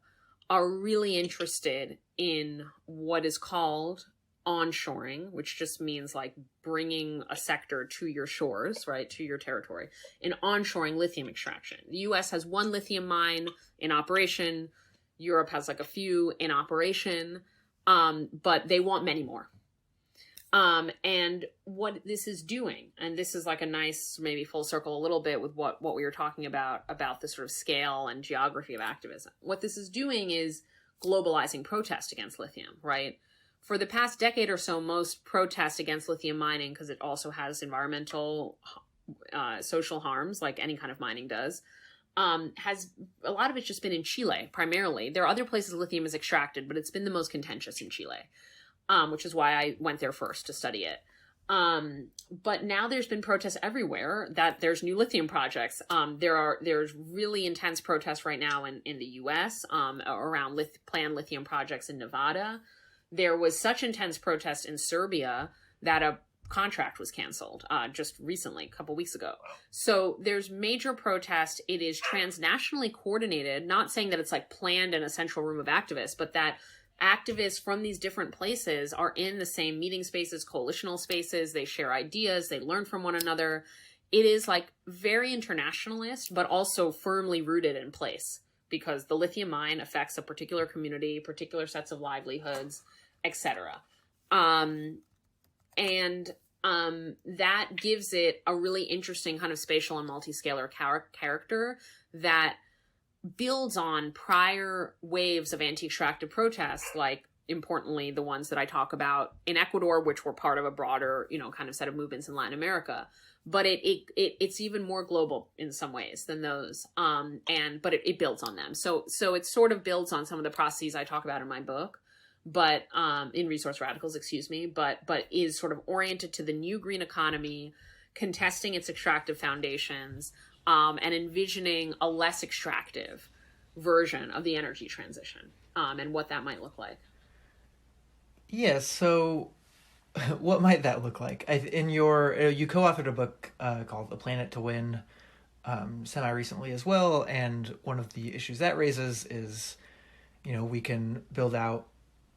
are really interested in what is called onshoring, which just means like bringing a sector to your shores, right, to your territory, in onshoring lithium extraction. The US has one lithium mine in operation. Europe has like a few in operation. But they want many more. And what this is doing, and this is like a nice, maybe full circle a little bit with what we were talking about the sort of scale and geography of activism. What this is doing is globalizing protest against lithium, right? For the past decade or so, most protest against lithium mining, because it also has environmental, social harms like any kind of mining does, has a lot of it's just been in Chile primarily. There are other places lithium is extracted, but it's been the most contentious in Chile, which is why I went there first to study it. But now there's been protests everywhere that there's new lithium projects. There's really intense protests right now in the US around planned lithium projects in Nevada. There was such intense protest in Serbia that a contract was canceled just recently, a couple weeks ago. So there's major protest. It is transnationally coordinated, not saying that it's like planned in a central room of activists, but that activists from these different places are in the same meeting spaces, coalitional spaces. They share ideas. They learn from one another. It is like very internationalist, but also firmly rooted in place because the lithium mine affects a particular community, particular sets of livelihoods, etc. That gives it a really interesting kind of spatial and multiscalar character that builds on prior waves of anti-extractive protests, like importantly the ones that I talk about in Ecuador, which were part of a broader, kind of set of movements in Latin America. But it's even more global in some ways than those. But it builds on them. So it sort of builds on some of the processes I talk about in my book, but in Resource Radicals, but is sort of oriented to the new green economy, contesting its extractive foundations, and envisioning a less extractive version of the energy transition, and what that might look like. Yeah, so what might that look like? You co-authored a book called The Planet to Win semi-recently as well, and one of the issues that raises is, we can build out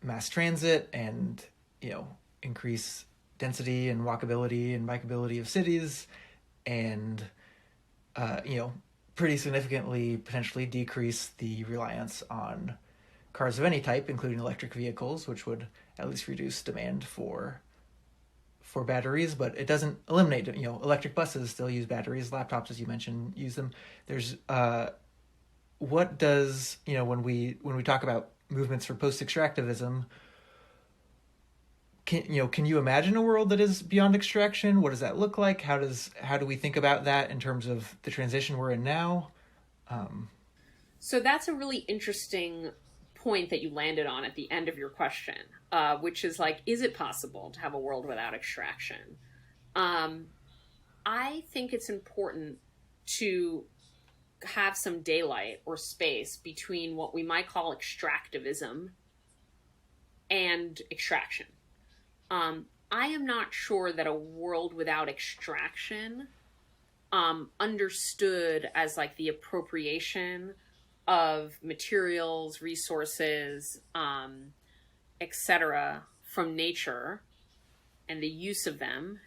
mass transit and, increase density and walkability and bikeability of cities and pretty significantly potentially decrease the reliance on cars of any type, including electric vehicles, which would at least reduce demand for batteries, but it doesn't eliminate, electric buses still use batteries, laptops, as you mentioned, use them. There's, what does, when we talk about movements for post-extractivism, can you imagine a world that is beyond extraction? What does that look like? How do we think about that in terms of the transition we're in now? So that's a really interesting point that you landed on at the end of your question, which is like, is it possible to have a world without extraction? I think it's important to have some daylight or space between what we might call extractivism and extraction. I am not sure that a world without extraction, understood as like the appropriation of materials, resources, etc., from nature and the use of them,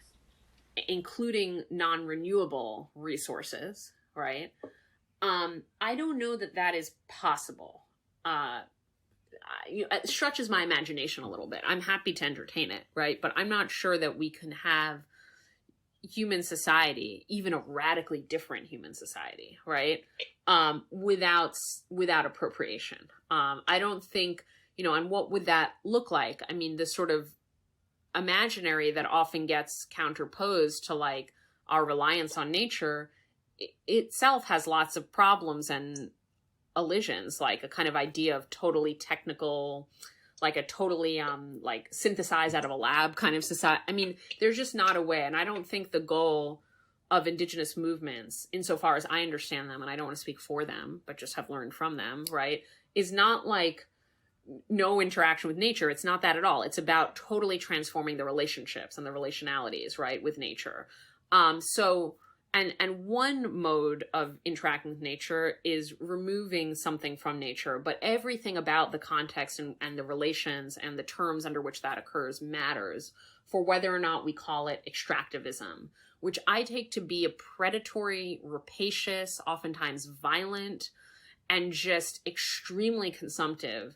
including non-renewable resources, right? I don't know that is possible. It stretches my imagination a little bit. I'm happy to entertain it, right? But I'm not sure that we can have human society, even a radically different human society, right? Without appropriation. I don't think, and what would that look like? I mean, the sort of imaginary that often gets counterposed to like our reliance on nature itself has lots of problems and elisions, like a kind of idea of totally technical, like a totally like synthesized out of a lab kind of society. I mean, there's just not a way. And I don't think the goal of indigenous movements, insofar as I understand them, and I don't want to speak for them, but just have learned from them, right, is not like no interaction with nature. It's not that at all. It's about totally transforming the relationships and the relationalities, right, with nature. And one mode of interacting with nature is removing something from nature, but everything about the context and the relations and the terms under which that occurs matters for whether or not we call it extractivism, which I take to be a predatory, rapacious, oftentimes violent, and just extremely consumptive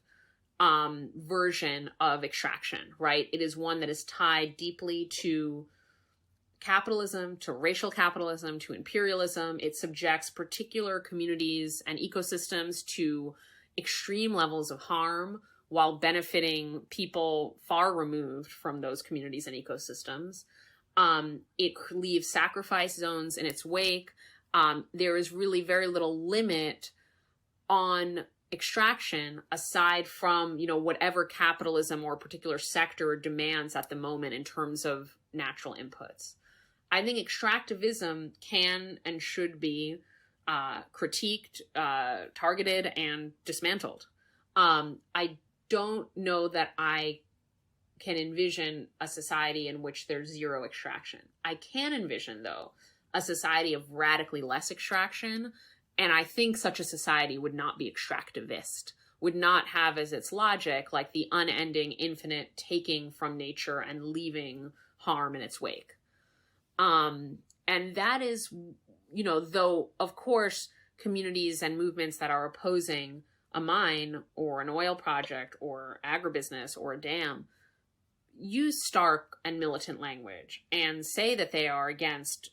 version of extraction, right? It is one that is tied deeply to capitalism, to racial capitalism, to imperialism. It subjects particular communities and ecosystems to extreme levels of harm while benefiting people far removed from those communities and ecosystems. It leaves sacrifice zones in its wake. there is really very little limit on extraction aside from, whatever capitalism or particular sector demands at the moment in terms of natural inputs. I think extractivism can and should be critiqued, targeted, and dismantled. I don't know that I can envision a society in which there's zero extraction. I can envision, though, a society of radically less extraction, and I think such a society would not be extractivist, would not have as its logic like the unending, infinite taking from nature and leaving harm in its wake. And that is, though, of course, communities and movements that are opposing a mine or an oil project or agribusiness or a dam use stark and militant language and say that they are against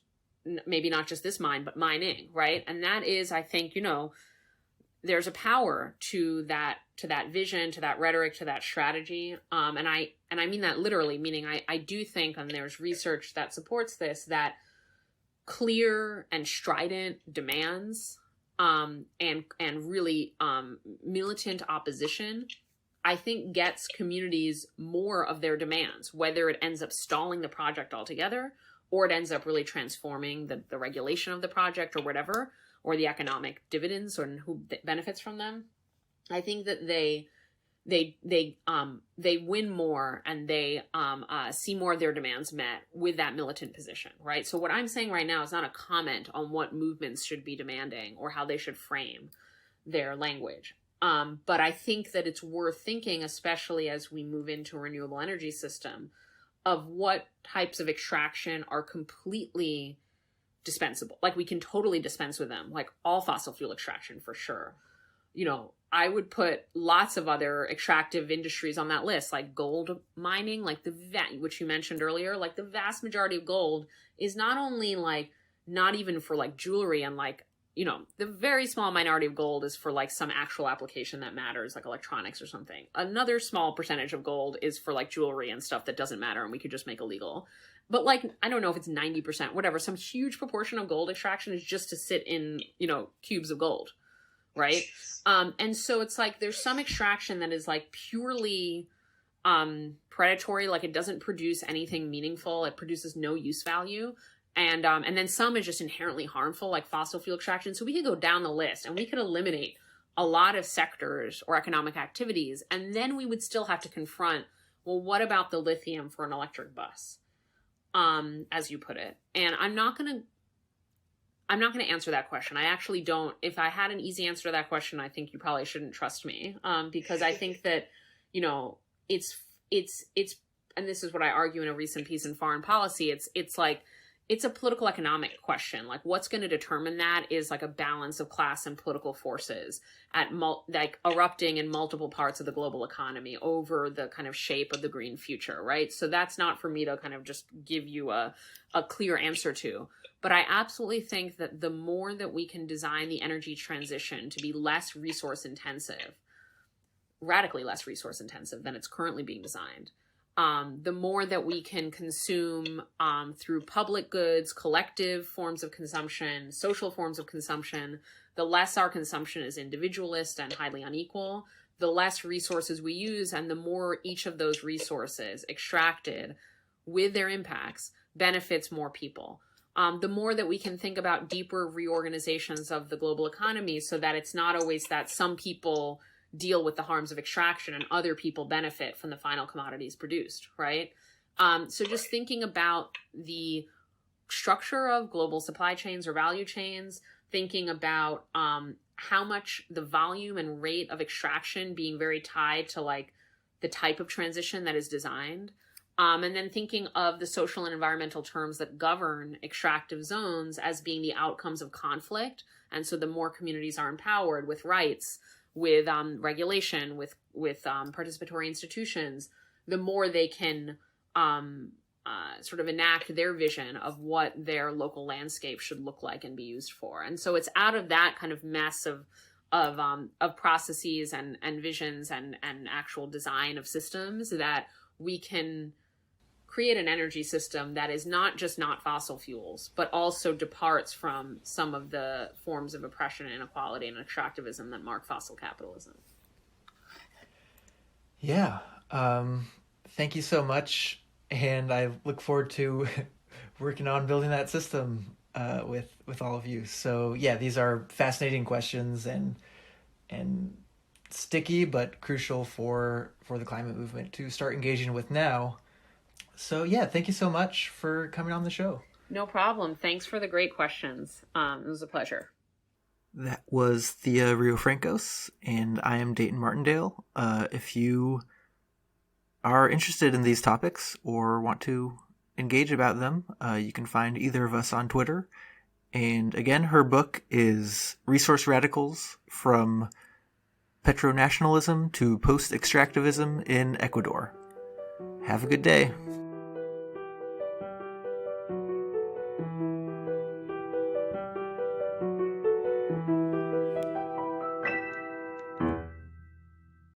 maybe not just this mine, but mining, right? And that is, I think, there's a power to that vision, to that rhetoric, to that strategy. And I mean that literally, meaning I do think, and there's research that supports this, that clear and strident demands and really militant opposition, I think, gets communities more of their demands, whether it ends up stalling the project altogether or it ends up really transforming the regulation of the project or whatever, or the economic dividends or who benefits from them. I think that they win more and they see more of their demands met with that militant position, right? So what I'm saying right now is not a comment on what movements should be demanding or how they should frame their language. But I think that it's worth thinking, especially as we move into a renewable energy system, of what types of extraction are completely dispensable. Like, we can totally dispense with them, like all fossil fuel extraction for sure. I would put lots of other extractive industries on that list, like gold mining, like which you mentioned earlier, like the vast majority of gold is not only like not even for like jewelry and like, the very small minority of gold is for like some actual application that matters, like electronics or something. Another small percentage of gold is for like jewelry and stuff that doesn't matter and we could just make illegal. But like, I don't know if it's 90%, whatever, some huge proportion of gold extraction is just to sit in, cubes of gold, right? And so it's like there's some extraction that is like purely predatory, like it doesn't produce anything meaningful, it produces no use value. And then some is just inherently harmful, like fossil fuel extraction. So we could go down the list and we could eliminate a lot of sectors or economic activities. And then we would still have to confront, well, what about the lithium for an electric bus? As you put it. And I'm not going to answer that question. I actually don't. If I had an easy answer to that question, I think you probably shouldn't trust me. Because I think that, it's, and this is what I argue in a recent piece in Foreign Policy. It's like, it's a political economic question. Like, what's going to determine that is like a balance of class and political forces like erupting in multiple parts of the global economy over the kind of shape of the green future, right? So that's not for me to kind of just give you a clear answer to. But I absolutely think that the more that we can design the energy transition to be less resource intensive, radically less resource intensive than it's currently being designed, the more that we can consume through public goods, collective forms of consumption, social forms of consumption, the less our consumption is individualist and highly unequal, the less resources we use, and the more each of those resources extracted with their impacts benefits more people. The more that we can think about deeper reorganizations of the global economy so that it's not always that some people deal with the harms of extraction and other people benefit from the final commodities produced, right? So just thinking about the structure of global supply chains or value chains, thinking about how much the volume and rate of extraction being very tied to like the type of transition that is designed, and then thinking of the social and environmental terms that govern extractive zones as being the outcomes of conflict. And so the more communities are empowered with rights, with regulation, with participatory institutions, the more they can sort of enact their vision of what their local landscape should look like and be used for. And so it's out of that kind of mess of processes and visions and actual design of systems that we can create an energy system that is not just not fossil fuels, but also departs from some of the forms of oppression and inequality and extractivism that mark fossil capitalism. Yeah. Thank you so much. And I look forward to working on building that system with all of you. So yeah, these are fascinating questions and sticky but crucial for the climate movement to start engaging with now. So yeah, thank you so much for coming on the show. No problem. Thanks for the great questions. It was a pleasure. That was Thea Riofrancos, and I am Dayton Martindale. If you are interested in these topics or want to engage about them, you can find either of us on Twitter. And again, her book is Resource Radicals: From Petro-Nationalism to Post-Extractivism in Ecuador. Have a good day.